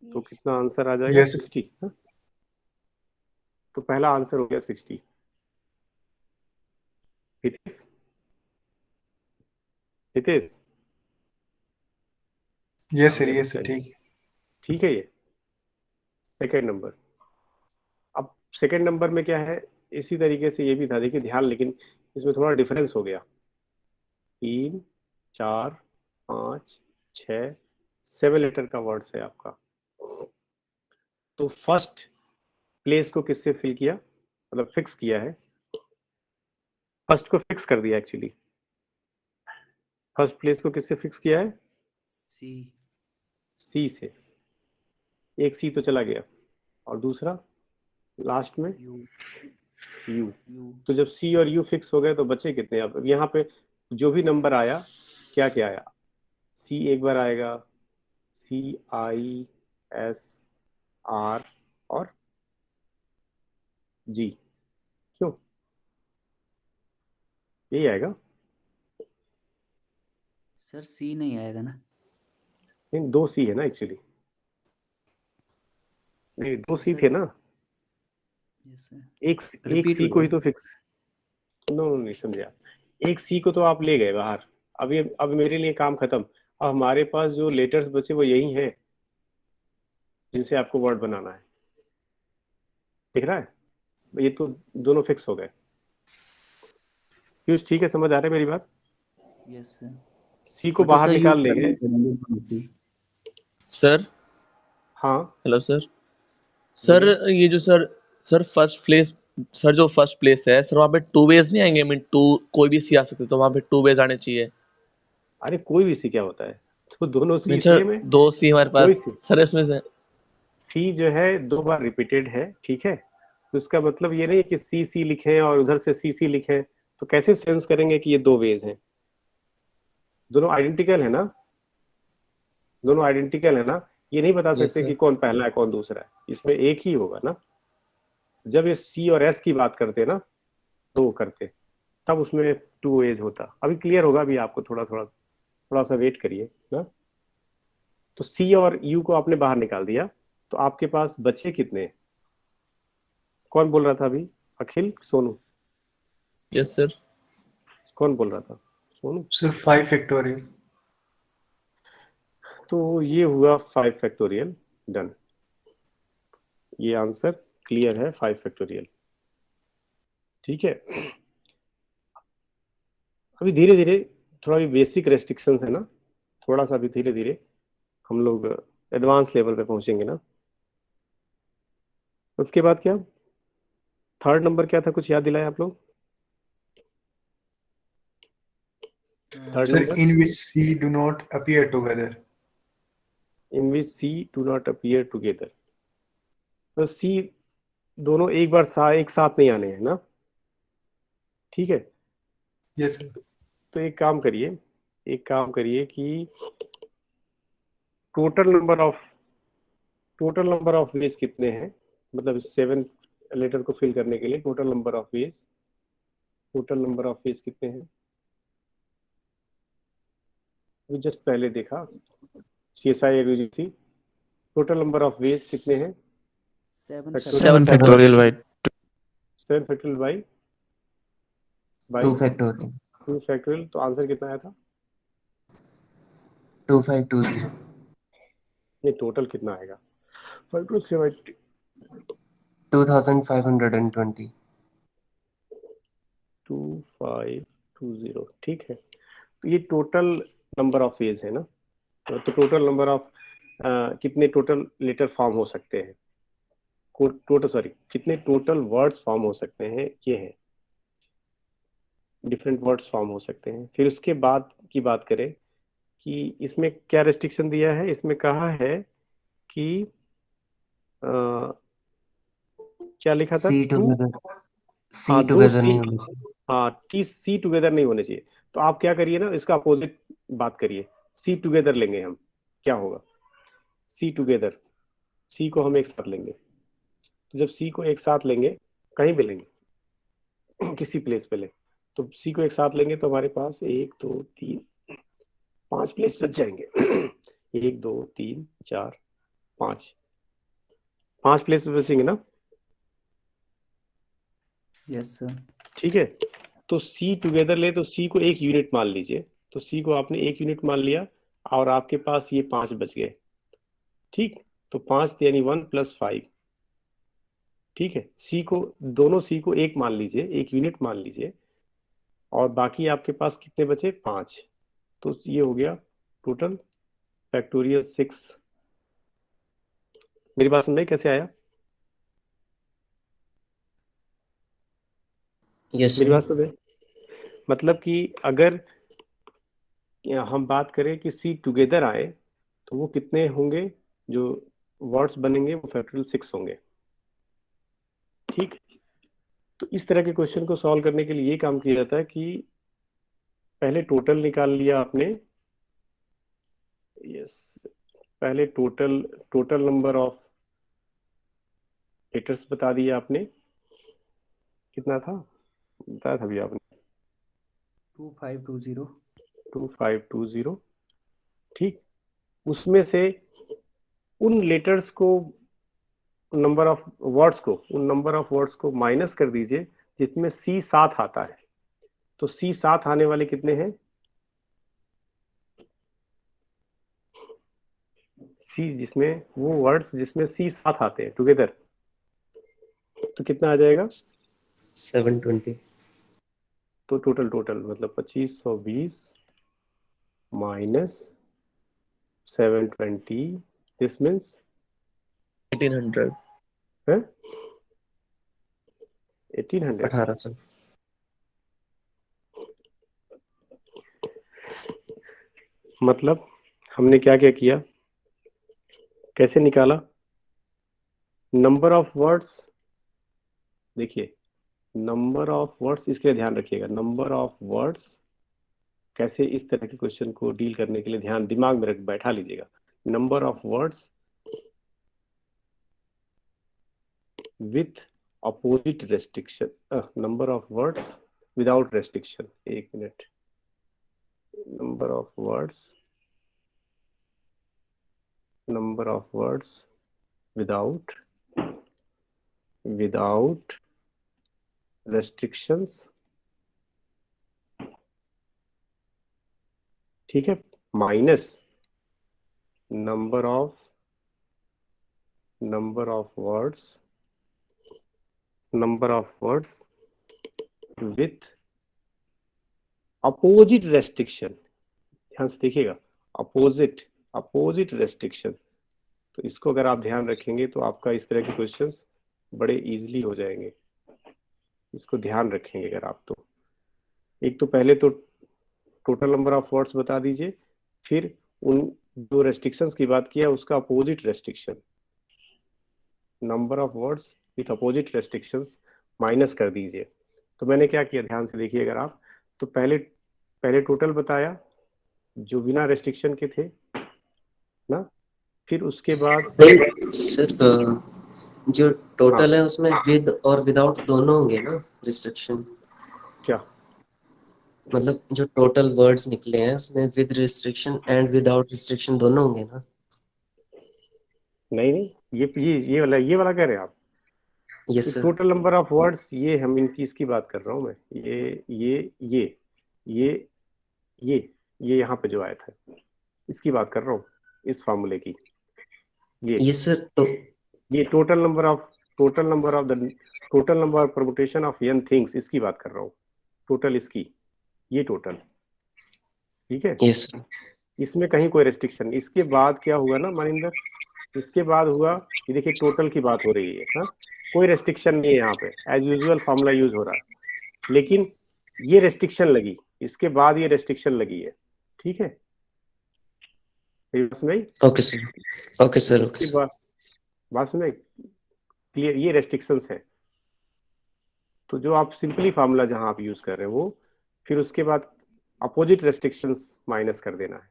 तो यस। कितना आंसर आ जाएगा? Yes. 60। हाँ? तो पहला आंसर हो गया 60। Hitesh, Hitesh Yes, sir. चलिए Yes, sir. चलिए, ठीक. ठीक है। ये सेकंड नंबर। अब सेकंड नंबर में क्या है, इसी तरीके से ये भी था, देखिए ध्यान, लेकिन इसमें थोड़ा डिफरेंस हो गया। 3, 4, 5, 6, 7 लेटर का वर्ड्स है आपका। तो फर्स्ट प्लेस को किससे फिल किया, मतलब फिक्स किया है, फर्स्ट को फिक्स कर दिया एक्चुअली। फर्स्ट प्लेस को किससे फिक्स किया है? सी। सी से। एक सी तो चला गया, और दूसरा लास्ट में यू। यू। यू। तो जब सी और यू फिक्स हो गए तो बचे कितने? अब यहाँ पे जो भी नंबर आया, क्या क्या आया? सी एक बार आएगा, CISR, और जी। क्यों? यही आएगा? सर सी नहीं आएगा ना? नहीं, 2 सी है ना एक्चुअली। नहीं, 2 तो सी सर थे ना। यस सर, एक रिपीट सी हो को ही जाएगा। तो फिक्स। नो, नहीं समझे आप। एक सी को तो आप ले गए बाहर। अब मेरे लिए काम खत्म। अब हमारे पास जो लेटर्स बचे वो यही हैं जिनसे आपको वर्ड बनाना है। दिख रहा है? ये तो दोनों फिक्स हो गए। पीयूष, ठीक है, समझ आ रहा है मेरी बात? Yes sir. सी को मतलब बाहर सर यूज निकाल ले करना गए। पड़ेगा। सर हाँ, हेलो सर। सर बोलिए। ये जो सर फर्स्ट प्लेस, सर जो फर्स्ट प्लेस है सर, वहाँ पे 2 वेज नहीं आएंगे? मीन 2 कोई भी सी आ सकते, तो वहाँ पे 2 वेज आने चाहिए। अरे कोई भी सी क्या होता है? तो दोनों मीन सी सर सेम है। 2 सी हमारे कोई पास सी सर इसमें से। सी जो है 2 बार रिपीटेड है, ठीक है? तो इसका मतलब ये नहीं है कि सी सी लिखें और उधर से सी लिखें। तो कैसे सेंस करेंगे कि ये 2 वेज हैं? दोनों आइडेंटिकल है ना? दोनों आइडेंटिकल है ना? ये नहीं बता यस सकते सर। कि कौन पहला है कौन दूसरा है, इसमें एक ही होगा ना। जब ये सी और एस की बात करते ना, तो करते, तब उसमें 2 वेज होता। अभी क्लियर होगा, अभी आपको थोड़ा सा वेट करिए ना। तो सी और यू को आपने बाहर निकाल दिया, तो आपके पास बचे कितने? कौन बोल रहा था अभी? अखिल, सोनू? Yes sir. कौन बोल रहा था? सोनू? Sir, 5 factorial. तो ये हुआ 5 फैक्टोरियल। डन। ये आंसर क्लियर है, 5 फैक्टोरियल। ठीक है। अभी धीरे धीरे थोड़ा भी बेसिक रेस्ट्रिक्शंस है ना, थोड़ा सा भी धीरे धीरे हम लोग एडवांस लेवल पे पहुंचेंगे ना। उसके बाद क्या, थर्ड नंबर क्या था, कुछ याद दिलाए आप लोग? Third Sir, number, in which C do not appear together. In which C do not appear together. तो सी दोनों एक साथ नहीं आने हैं ना, ठीक है? Yes, sir. तो एक काम करिए कि टोटल नंबर ऑफ वेज कितने हैं, मतलब 7 लेटर को फिल करने के लिए टोटल नंबर ऑफ वेज कितने हैं? अभी जस्ट पहले देखा, CSI थी। टोटल नंबर ऑफ वेज कितने हैं? 7 factorial 7 factorial. Factorial by 7 factorial by 2 factorial 2 factorial. तो आंसर कितना आया था? 2520 ये टोटल कितना आएगा? 5 2520 2520, ठीक है। तो ये टोटल नंबर ऑफ वेज है ना। तो टोटल नंबर ऑफ कितने टोटल लेटर फॉर्म हो सकते हैं, कितने टोटल वर्ड्स फॉर्म हो सकते हैं, ये है। डिफरेंट वर्ड्स फॉर्म हो सकते हैं। फिर उसके बाद की बात करें कि इसमें क्या रेस्ट्रिक्शन दिया है, इसमें कहा है कि अ, क्या लिखा था? सी टू, टुगेदर सी हाँ, 2 टुगेदर सी, नहीं होगा। हाँ, टी सी टुगेदर नहीं होने चाहिए। तो आप क्या करिए ना, इसका अपोजिट बात करिए, सी टुगेदर लेंगे हम। क्या होगा? सी टुगेदर, सी को हम एक साथ लेंगे। तो जब सी को एक साथ लेंगे, कहीं भी लेंगे, किसी प्लेस पे ले, तो सी को एक साथ लेंगे तो हमारे पास 1 2 3 5 प्लेस बच जाएंगे। 1 2 3 4 5 5 प्लेस बचेंगे ना। Yes sir. ठीक है, तो सी टुगेदर ले तो सी को एक यूनिट मान लीजिए, तो सी को आपने एक यूनिट मान लिया और आपके पास ये 5 बच गए। ठीक, तो 5 यानी 1 + 5। ठीक है, सी को, दोनों सी को एक मान लीजिए, एक यूनिट मान लीजिए, और बाकी आपके पास कितने बचे? 5। तो ये हो गया टोटल फैक्टोरियल 6। मेरी बात समझ में कैसे आया? यस मेरी सर। बात समझ में? मतलब कि अगर हम बात करें कि सी टुगेदर आए तो वो कितने होंगे? जो वर्ड्स बनेंगे वो फैक्टोरियल 6 होंगे। ठीक, तो इस तरह के क्वेश्चन को सॉल्व करने के लिए ये काम किया जाता है कि पहले टोटल निकाल लिया आपने। यस, पहले टोटल नंबर ऑफ लेटर्स बता दिया आपने, कितना था बताया था अभी आपने? 2520। 2520। ठीक, उसमें से उन लेटर्स को, उन नंबर ऑफ वर्ड्स को माइनस कर दीजिए जिसमें सी साथ आता है। तो सी साथ आने वाले कितने हैं? सी जिसमें, वो वर्ड्स जिसमें सी साथ आते हैं टुगेदर, तो कितना आ जाएगा? 720। तो टोटल मतलब 2520 माइनस 720, दिस मीन्स 1800। है 1800। 1800। मतलब हमने क्या क्या किया, कैसे निकाला? नंबर ऑफ वर्ड्स, देखिए नंबर ऑफ वर्ड्स, इसके लिए ध्यान रखिएगा, नंबर ऑफ वर्ड्स कैसे इस तरह के क्वेश्चन को डील करने के लिए ध्यान दिमाग में रख बैठा लीजिएगा। Number of words with opposite restriction, number of words without restriction. एक minute, number of words without restrictions. ठीक है, minus number of words with opposite restriction. ध्यान से देखिएगा, अपोजिट रेस्ट्रिक्शन। तो इसको अगर आप ध्यान रखेंगे तो आपका इस तरह के क्वेश्चंस बड़े इजीली हो जाएंगे। इसको ध्यान रखेंगे अगर आप, तो एक तो पहले तो टोटल नंबर ऑफ वर्ड्स बता दीजिए, फिर उन जो रेस्ट्रिक्शंस की बात किया उसका opposite restriction, number of words with opposite restrictions minus कर दीजिए। तो मैंने क्या किया, ध्यान से देखिए अगर आप, तो पहले टोटल बताया जो बिना रेस्ट्रिक्शन के थे ना, फिर उसके बाद सर जो टोटल है उसमें विद और विदाउट दोनों होंगे ना रिस्ट्रिक्शन? क्या मतलब जो टोटल वर्ड्स निकले हैं उसमें with restriction and without restriction दोनों होंगे ना? नहीं, ये वाला कह रहे हैं आप? Yes sir. Total number of words, ये हम इनकी इसकी बात कर रहा हूँ मैं, ये यहाँ पे जो आया था इसकी बात कर रहा हूँ, इस फार्मूले की। Yes sir. तो ये total number of permutation of n things, इसकी बात कर रहा हूँ, टोटल इसकी, ये टोटल। ठीक है, यस सर। इसमें कहीं कोई रेस्ट्रिक्शन। इसके बाद क्या हुआ ना मानिंदर, इसके बाद हुआ, ये देखिए टोटल की बात हो रही है, हाँ, कोई रेस्ट्रिक्शन नहीं है यहाँ पे, एज यूजुअल फार्मूला यूज हो रहा है, लेकिन ये रेस्ट्रिक्शन लगी, इसके बाद ये रेस्ट्रिक्शन लगी है। ठीक है, ओके सर। Okay sir. इसके बाद बात सुने क्लियर, ये रेस्ट्रिक्शंस है। तो जो आप सिंपली फार्मूला जहां आप यूज कर रहे हैं वो, फिर उसके बाद अपोजिट रेस्ट्रिक्शंस माइनस कर देना है,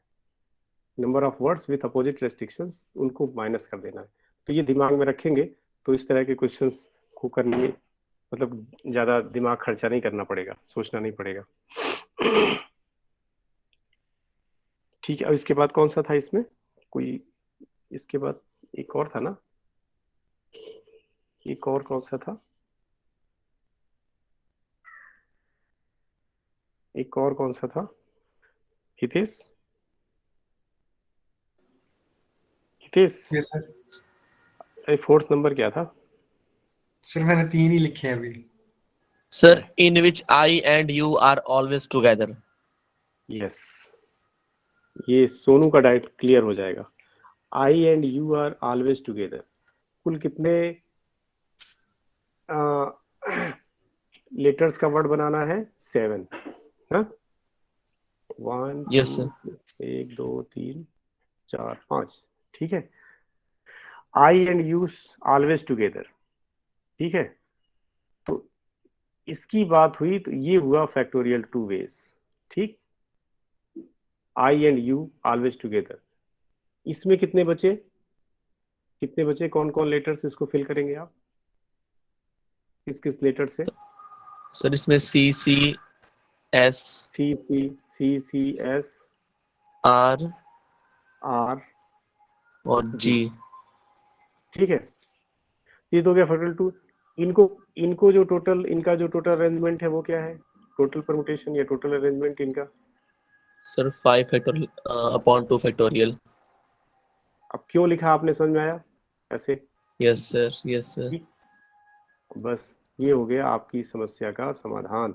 number of words with opposite restrictions उनको माइनस कर देना है। तो ये दिमाग में रखेंगे तो इस तरह के क्वेश्चंस को करने मतलब ज्यादा दिमाग खर्चा नहीं करना पड़ेगा, सोचना नहीं पड़ेगा। ठीक है, अब इसके बाद कौन सा था इसमें कोई, इसके बाद एक और था ना, एक और कौन सा था, एक और कौन सा था हितेश? Hitesh, yes sir. अरे फोर्थ नंबर क्या था? सर मैंने 3 ही लिखे हैं अभी। Sir in which I and you are always together. Yes, ये सोनू का डाइट क्लियर हो जाएगा। I and you are always together. कुल कितने लेटर्स का वर्ड बनाना है? 7। हाँ, 1 यस 2 सर। 1 2 3 4 5। ठीक है, आई एंड यू ऑलवेज टुगेदर। ठीक है, तो इसकी बात हुई तो ये हुआ फैक्टोरियल 2 वेज। ठीक, I and U always together. इसमें कितने बचे, कितने बचे, कौन कौन लेटर्स इसको फिल करेंगे आप, किस किस लेटर से? सर इसमें C C S C C S R R और जी। जी। ठीक है, ये तो हो गया फैक्टोरियल 2। इनको इनको जो टोटल, इनका जो टोटल अरेंजमेंट है वो क्या है, टोटल परमुटेशन या टोटल अरेंजमेंट इनका? Sir 5 factorial upon 2 factorial. अब क्यों लिखा आपने, समझ में आया ऐसे? Yes sir, yes sir. ठीक, बस ये हो गया आपकी समस्या का समाधान।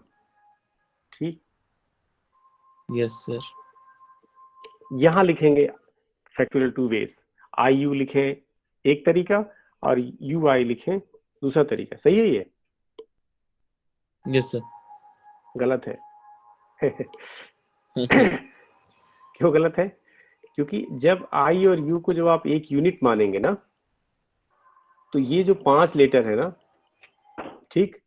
ठीक, यस सर। यहां लिखेंगे फैक्टोरियल 2 वेज। आई यू लिखें एक तरीका और यू आई लिखें दूसरा तरीका, सही है ये? Yes sir. गलत है। क्यों गलत है? क्योंकि जब आई और यू को जब आप एक यूनिट मानेंगे ना, तो ये जो 5 लेटर है ना, ठीक,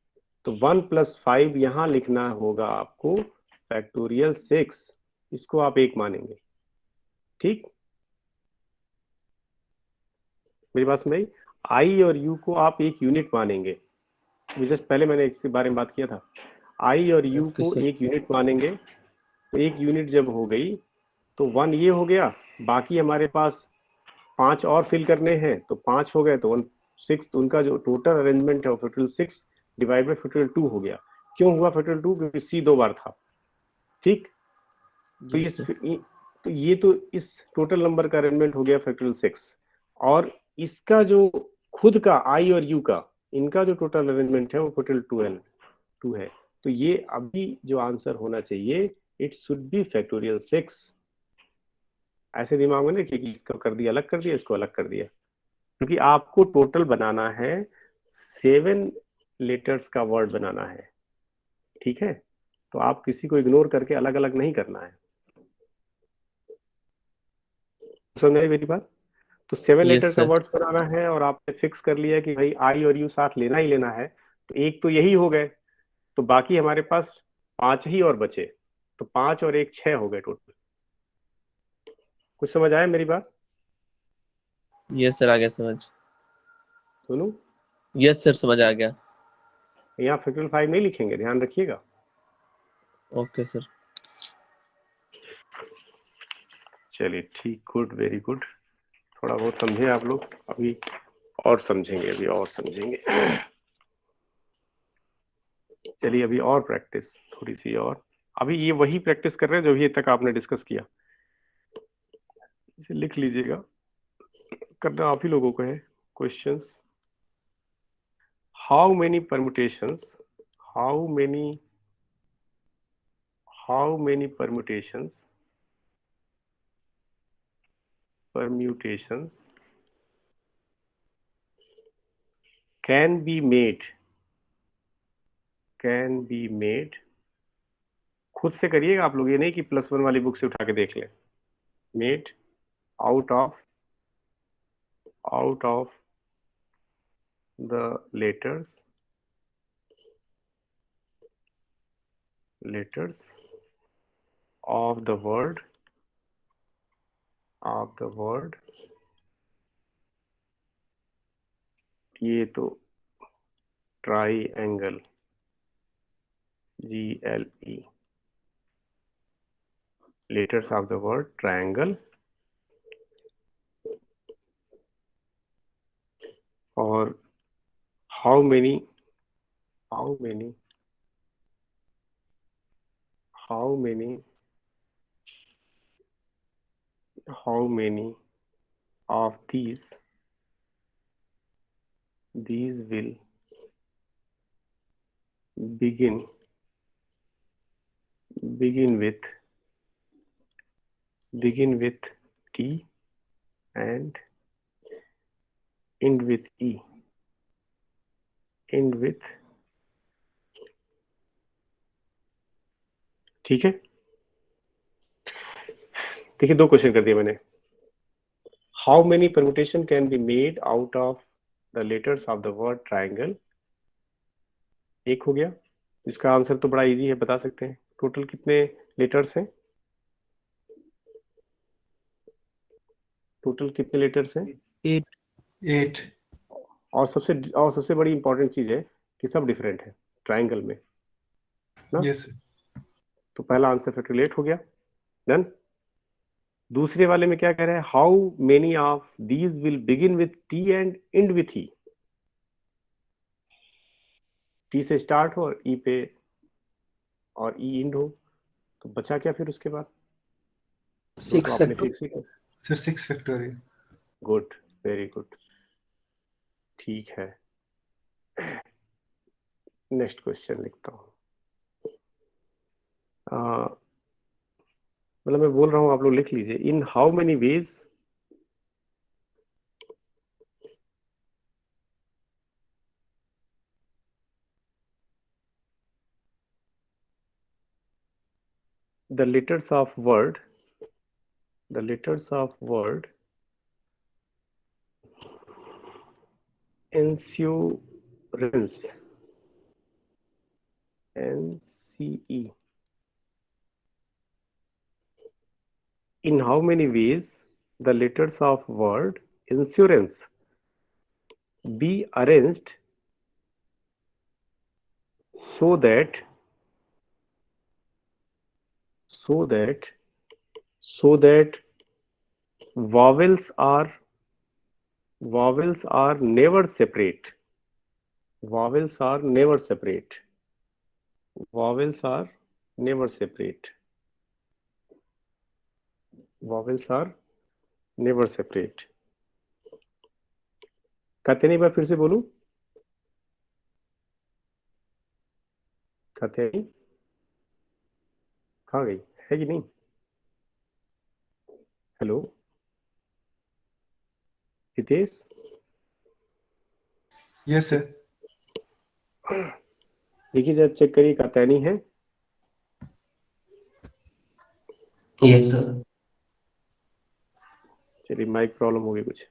तो 1 + 5 यहां लिखना होगा आपको फैक्टोरियल 6, इसको आप एक मानेंगे। ठीक, मेरी बात समझ आई? आई और यू को आप एक यूनिट मानेंगे, जस्ट पहले मैंने इसके बारे में बात किया था। आई और यू ओके को सर। एक यूनिट मानेंगे, तो एक यूनिट जब हो गई तो 1 ये हो गया, बाकी हमारे पास 5 और फिल करने हैं, तो 5 हो गए तो 1/6, तो उनका जो टोटल अरेंजमेंट है वो फैक्टोरियल 6 डिवाइड बाई फैक्टोरियल 2 हो गया। क्यों हुआ फैक्टोरियल 2? क्योंकि सी 2 बार था। ठीक, तो यस सर। ये तो इस टोटल नंबर का अरेंजमेंट हो गया फैक्टोरियल 6, और इसका जो खुद का आई और यू का, इनका जो टोटल अरेंजमेंट है वो फैक्टोरियल 2 है। तो ये अभी जो आंसर होना चाहिए, इट शुड बी फैक्टोरियल 6। ऐसे दिमाग में ना कि इसको कर दिया अलग कर दिया, इसको अलग कर दिया, क्योंकि आपको टोटल बनाना है 7 लेटर्स का वर्ड बनाना है। ठीक है, तो आप किसी को इग्नोर करके अलग अलग नहीं करना है। समझ आई मेरी बात? तो 7 लेटर यस का सर। वर्ड्स बनाना है और आपने फिक्स कर लिया कि भाई आई और यू साथ लेना ही लेना है, तो एक तो यही हो गए, तो बाकी हमारे पास 5 ही और बचे, तो 5 और 1 6 हो गए टोटल। कुछ समझ आया मेरी बात? यस सर, आ गया समझ। सुनू, यस सर, समझ आ गया। यहाँ फैक्टोरियल 5 नहीं लिखेंगे, ध्यान रखिएगा। Okay sir. चलिए ठीक, गुड, वेरी गुड। थोड़ा बहुत समझे आप लोग, अभी और समझेंगे, अभी और समझेंगे। चलिए अभी और प्रैक्टिस, थोड़ी सी और। अभी ये वही प्रैक्टिस कर रहे हैं जो अभी तक आपने डिस्कस किया, इसे लिख लीजिएगा, करना आप ही लोगों को है। Questions, how many permutations, how many permutations can be made, खुद से करिएगा आप लोग, ये नहीं कि +1 वाली बुक से उठा के देख लें। Made out of the letters of the word ये तो triangle, GLE. Letters of the word triangle. Or how many of these will begin with T and end with E. ठीक है, देखिए 2 क्वेश्चन कर दिए मैंने. How many permutation can be made out of the letters of the word triangle? एक हो गया. इसका आंसर तो बड़ा इजी है, बता सकते हैं. टोटल कितने लेटर्स हैं? Eight. और सबसे बड़ी इंपॉर्टेंट चीज है कि सब डिफरेंट है ट्राइंगल में ना. Yes. तो पहला आंसर फैक्टोरिएट हो गया. डन. दूसरे वाले में क्या कह रहा है? How many of these will begin with T and and with E. T से स्टार्ट हो और ई पे और ई एंड हो, तो बचा क्या फिर उसके बाद? 6 आपने फिक्स ही कर. Sir, 6 factorial. Good, very good, ठीक है. नेक्स्ट क्वेश्चन लिखता हूँ. मतलब मैं बोल रहा हूँ, आप लोग लिख लीजिए. In how many ways the letters of word insurance, NCE. In how many ways the letters of word insurance be arranged so that vowels are never separate. Vowels are never separate. कहते नहीं, मैं फिर से बोलूं. कहते नहीं, कहाँ गई है कि नहीं? हेलो हितेश. Yes, sir. देखिए जरा चेक करिए, कहते नहीं है. Yes sir. चलिए, माइक प्रॉब्लम हो गई कुछ.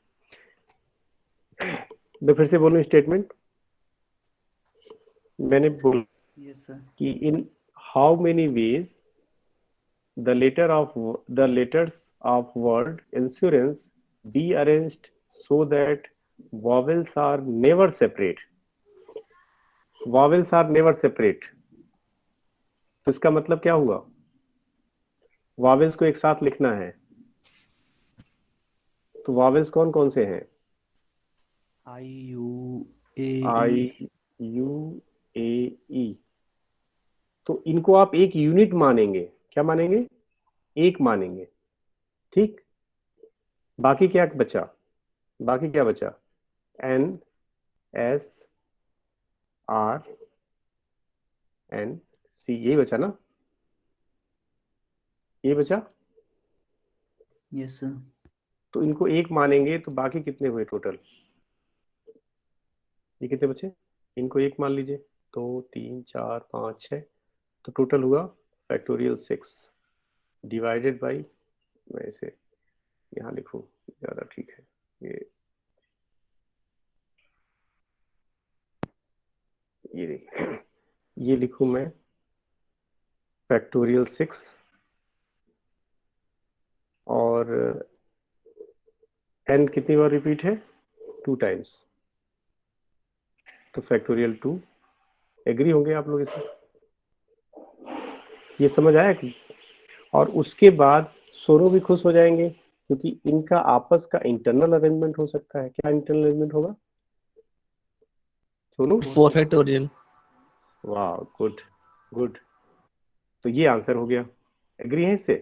मैं फिर से बोलूं स्टेटमेंट. मैंने बोला यस सर. कि in how many ways the letters of word insurance be arranged so that vowels are never separate. तो इसका मतलब क्या हुआ? वॉवेल्स को एक साथ लिखना है, तो वॉवेल्स कौन कौन से हैं? IUAE. तो इनको आप एक यूनिट मानेंगे. क्या मानेंगे? एक मानेंगे. ठीक. बाकी क्या बचा? N, S, R, N, C. यही बचा ना? ये बचा. Yes sir. तो इनको एक मानेंगे, तो बाकी कितने हुए टोटल? ये कितने बचे? इनको एक मान लीजिए. 2, 3, 4, 5, 6. तो टोटल हुआ फैक्टोरियल 6 डिवाइडेड बाई, मैं इसे यहाँ लिखूं ज्यादा ठीक है. ये देखिए, ये लिखूं मैं फैक्टोरियल 6 और n कितनी बार रिपीट है? 2 टाइम्स. तो फैक्टोरियल 2। एग्री होंगे आप लोग इसमें? ये समझ आया कि? और उसके बाद सोनू भी खुश हो जाएंगे क्योंकि इनका आपस का इंटरनल अरेंजमेंट हो सकता है। क्या इंटरनल अरेंजमेंट होगा सोनू? 4 फैक्टोरियल। वाह, गुड गुड। तो ये आंसर हो गया। एग्री है इससे?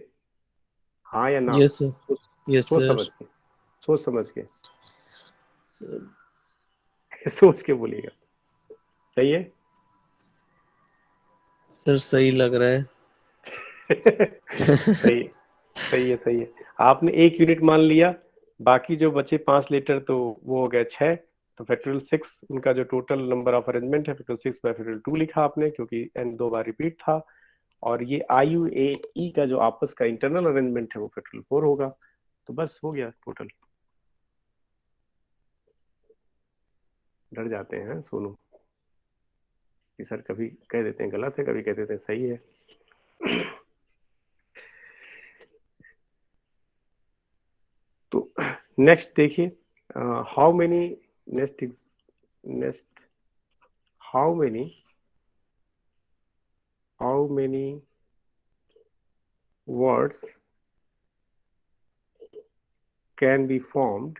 हाँ या ना? Yes sir. सोच यस सोच सर। समझ के, सोच समझ के सर सोच के बोलिएगा। सही है? सर सही लग रहा है। सही सही है, सही है। आपने 1 यूनिट मान लिया, बाकी जो बचे 5 लेटर तो वो हो गया 6। तो फैक्टोरियल 6 उनका जो टोटल नंबर ऑफ अरेंजमेंट है फैक्टोरियल 6 बाय फैक्टोरियल 2 लिखा आपने, क्योंकि n 2 बार रिपीट था। और ये आई यू ए ई का जो आपस का इंटरनल अरेंजमेंट है वो फैक्टोरियल 4 होगा। तो बस हो गया टोटल। डर जाते हैं सोनू कि सर कभी कह देते हैं गलत है, कभी कह देते हैं सही है। तो नेक्स्ट देखिए, how many next how many words can be formed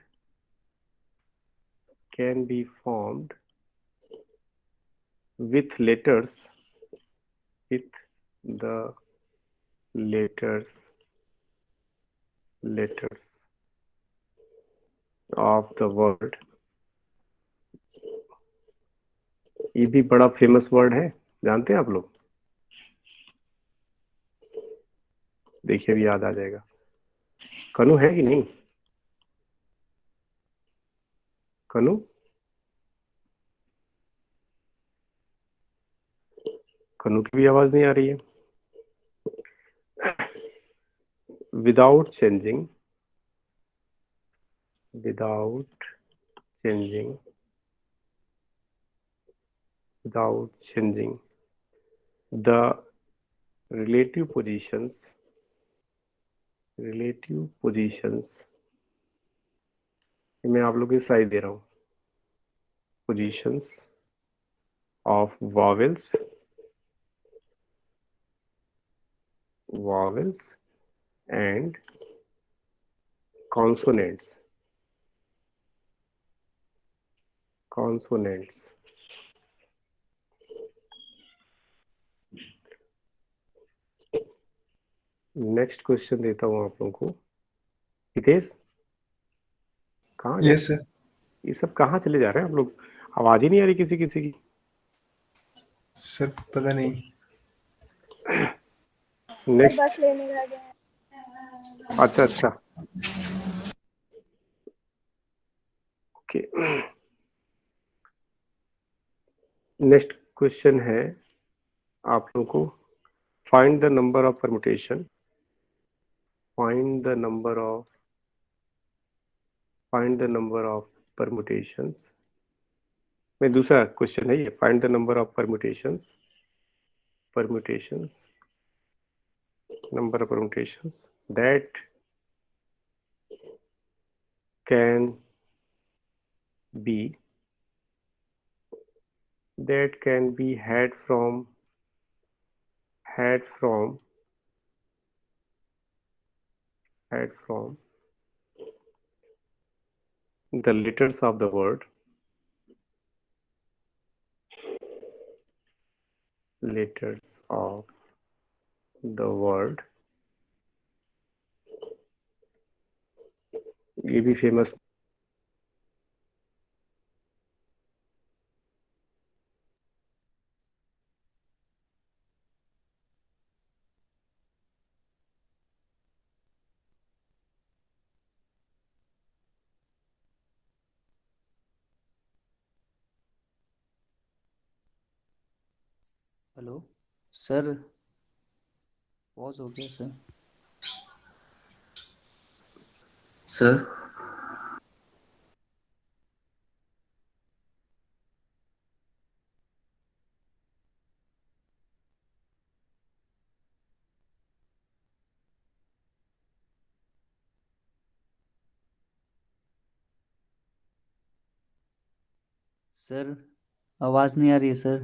with letters with the letters of the word। ये भी बड़ा फेमस वर्ड है, जानते हैं आप लोग? देखिए अभी याद आ जाएगा। कनु है कि नहीं? कनु कनु की भी आवाज नहीं आ रही है। Without changing the relative positions, मैं आप लोग की स्लाइड दे रहा हूँ। Positions of vowels and consonants next question देता हूँ आप लोगों को। हितेश कहाँ गए? Yes sir. ये सब कहाँ चले जा रहे हैं आप लोग? आवाज ही नहीं आ रही किसी किसी की। सर पता नहीं। नेक्स्ट बस लेने जा रहे हैं। अच्छा अच्छा, ओके। नेक्स्ट क्वेश्चन है आप लोगों को, find the number of permutation में दूसरा क्वेश्चन है ये, find the number of permutations that can B had from the letters of the word ये भी फेमस। हेलो सर, पॉज हो गया सर। सर सर आवाज़ नहीं आ रही है सर।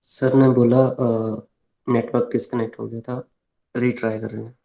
सर ने बोला नेटवर्क डिस्कनेक्ट हो गया था, रीट्राई कर रहे हैं।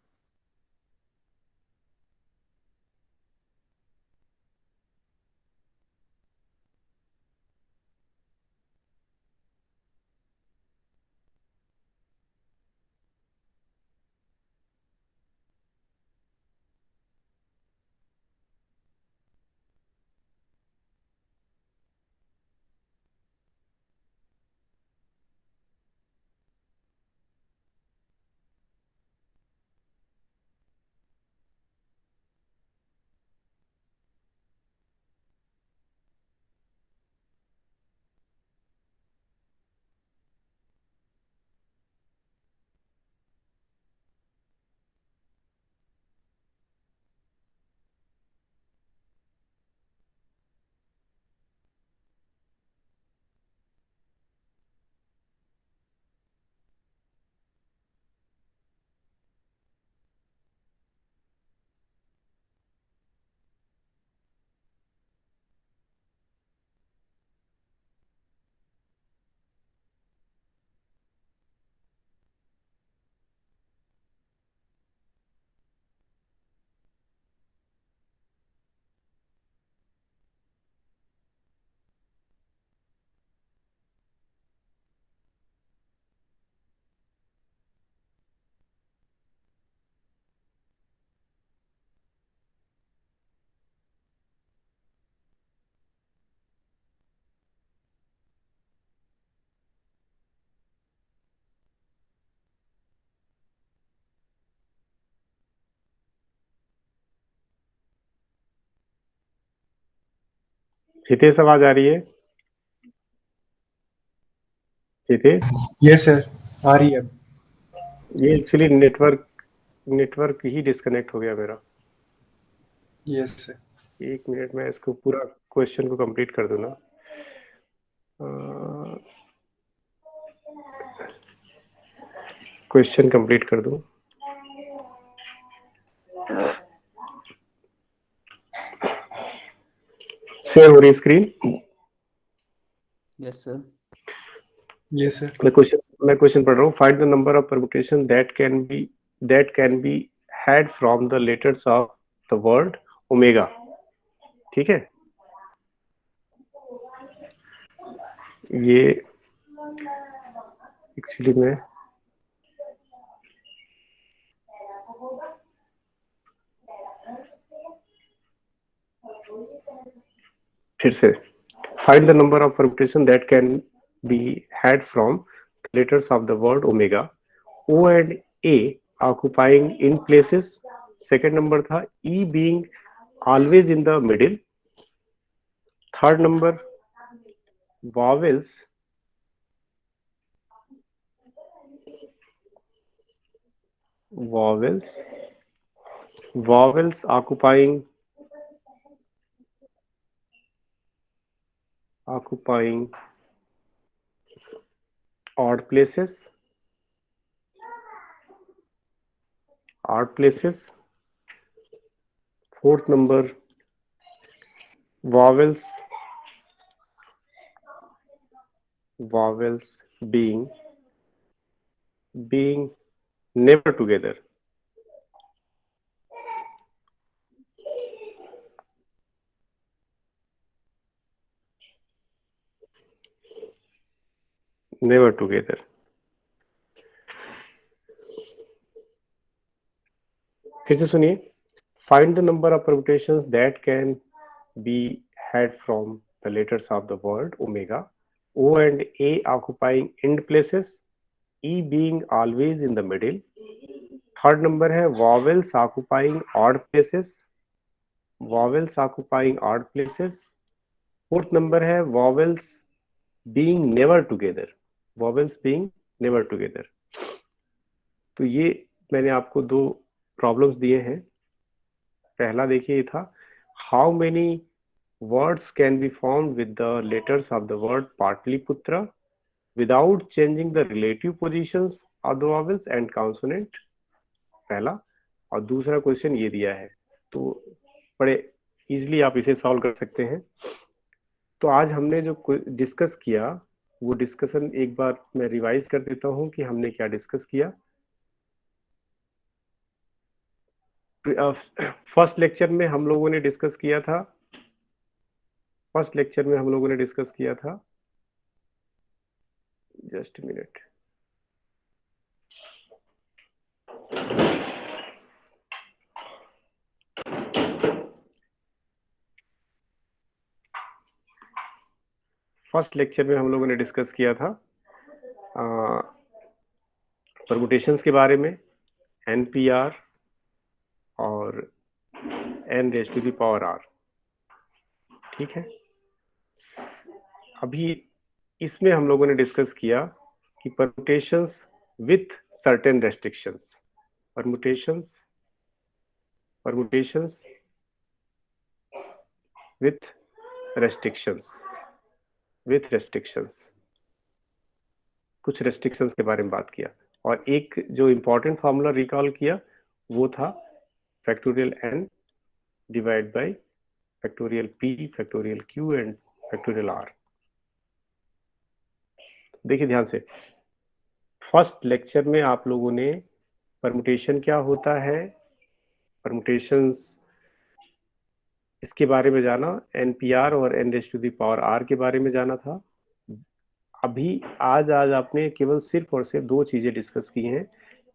हितेश आवाज आ रही है? हितेश, यस सर, आ रही है। ये एक्चुअली नेटवर्क ही डिस्कनेक्ट हो गया मेरा। Yes sir. 1 मिनट में इसको पूरा क्वेश्चन को कंप्लीट कर दूं ना। क्वेश्चन कंप्लीट कर दूं। शेयर हो रही screen? Yes sir. Yes sir. मैं क्वेश्चन पढ़ रहा हूँ। Find the number of permutation that can be had from the letters of the word omega. ठीक है, ये एक्चुअली में फिर से find the number of permutation that can be had from letters of the word omega. O and A occupying in places. Second number था E being always in the middle. Third number vowels occupying odd places. Fourth number, vowels being never together. Never together. फिर से सुनिए। Find the number of permutations that can be had from the letters of the word omega. O and A occupying end places. E being always in the middle. Third number है vowels occupying odd places. Fourth number है vowels being never together. तो ये मैंने आपको दो problems दिए हैं। पहला देखिए, ये था how many words can be formed with the letters of the word Pataliputra without changing the relative positions of the vowels and consonant, पहला। और दूसरा क्वेश्चन ये दिया है, तो बड़े इजीली आप इसे सॉल्व कर सकते हैं। तो आज हमने जो डिस्कस किया वो डिस्कशन एक बार मैं रिवाइज कर देता हूं कि हमने क्या डिस्कस किया। फर्स्ट लेक्चर में हम लोगों ने डिस्कस किया था जस्ट मिनट, फर्स्ट लेक्चर में हम लोगों ने डिस्कस किया था परमुटेशंस के बारे में, NPR और n⁻⁴। ठीक है, अभी इसमें हम लोगों ने डिस्कस किया कि permutations with certain restrictions, permutations with restrictions, कुछ रेस्ट्रिक्शंस के बारे में बात किया। और एक जो इंपॉर्टेंट फॉर्मूला रिकॉल किया वो था factorial n divide by factorial p, factorial q and factorial r। देखिए ध्यान से, फर्स्ट लेक्चर में आप लोगों ने परमुटेशन क्या होता है, परमुटेशंस इसके बारे में जाना, NPR और n⁻⁴ के बारे में जाना था। अभी आज आपने केवल सिर्फ और सिर्फ दो चीजें डिस्कस की हैं।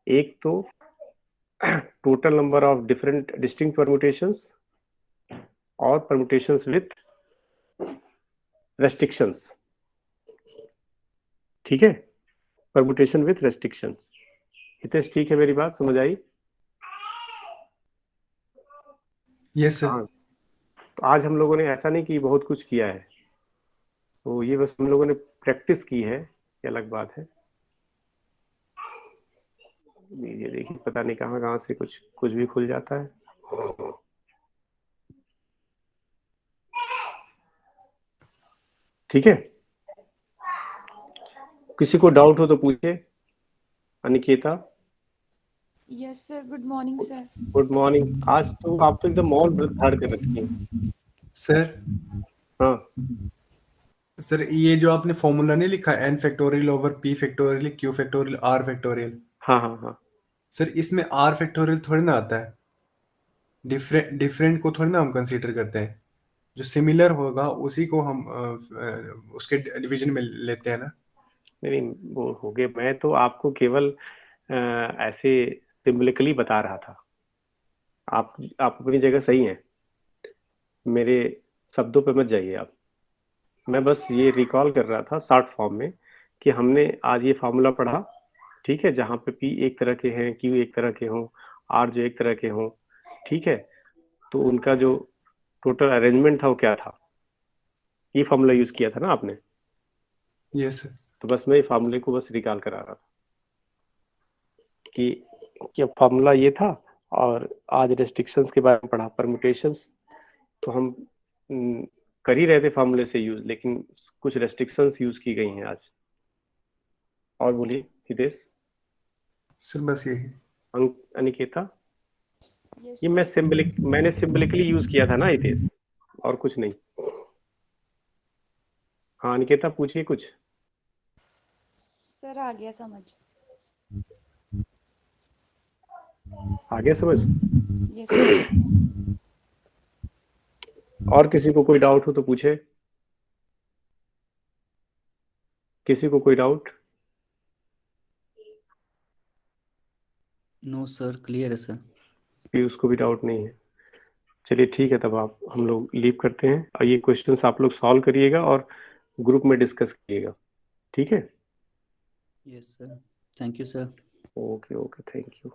एक तो total number of different distinct permutations और परमुटेशंस विथ रेस्ट्रिक्शंस। ठीक है, परमुटेशन विथ रेस्ट्रिक्शंस। हितेश ठीक है, मेरी बात समझ आई? Yes sir. हाँ, आज हम लोगों ने ऐसा नहीं कि बहुत कुछ किया है, तो ये बस हम लोगों ने प्रैक्टिस की है, ये अलग बात है। ये देखिए पता नहीं कहाँ कहाँ से कुछ कुछ भी खुल जाता है। ठीक है, किसी को डाउट हो तो पूछे। Aniketa. Yes sir, good morning sir. Good morning. आज तो आप तो एकदम मौन व्रत धार के रखी हैं। सर हाँ सर, ये जो आपने फॉर्मूला नहीं लिखा n factorial over p factorial q factorial r factorial, हाँ हाँ हाँ। सर इसमें r फैक्टोरियल थोड़ी ना आता है। डिफरेंट को थोड़ी ना हम कंसीडर करते हैं, जो सिमिलर होगा उसी को हम उसके डिवीजन में लेते हैं ना। नहीं नहीं, वो हो गए। मैं तो आपको केवल ऐसे सिंबलिकली बता रहा था। आप अपनी जगह सही हैं, मेरे शब्दों पे मत जाइए आप। मैं बस ये रिकॉल कर रहा था शॉर्ट फॉर्म में कि हमने आज ये फार्मूला पढ़ा, ठीक है, जहाँ पे P एक तरह के हैं, Q एक तरह के हों, R जो एक तरह के हों, ठीक है, तो उनका जो टोटल अरेंजमेंट था वो क्या था, ये फार्मूला यूज किया था ना आपने। Yes sir. तो बस मैं फार्मूले को बस रिकॉल करा रहा था कि फार्मूला ये था। और आज रेस्ट्रिक्शंस के बारे में पढ़ा, परम्यूटेशंस तो हम कर ही रहे थे फार्मूले से यूज, लेकिन कुछ रेस्ट्रिक्शंस यूज की गई हैं आज। और बोलिए हितेश। सर बस यही। अनिकेता। यस ये मैंने सिंबलिकली यूज किया था ना हितेश, और कुछ नहीं। हाँ अनिकेता पूछिए कुछ। सर, आ गया समझ। आगे समझ। Yes sir. और किसी को कोई डाउट हो तो पूछे। किसी को कोई डाउट? नो सर, क्लियर है सर। भी उसको भी डाउट नहीं है। चलिए ठीक है, तब आप हम लोग लीव करते हैं, और ये क्वेश्चंस आप लोग सॉल्व करिएगा और ग्रुप में डिस्कस करिएगा, ठीक है। Yes sir, thank you sir. Okay okay, thank you.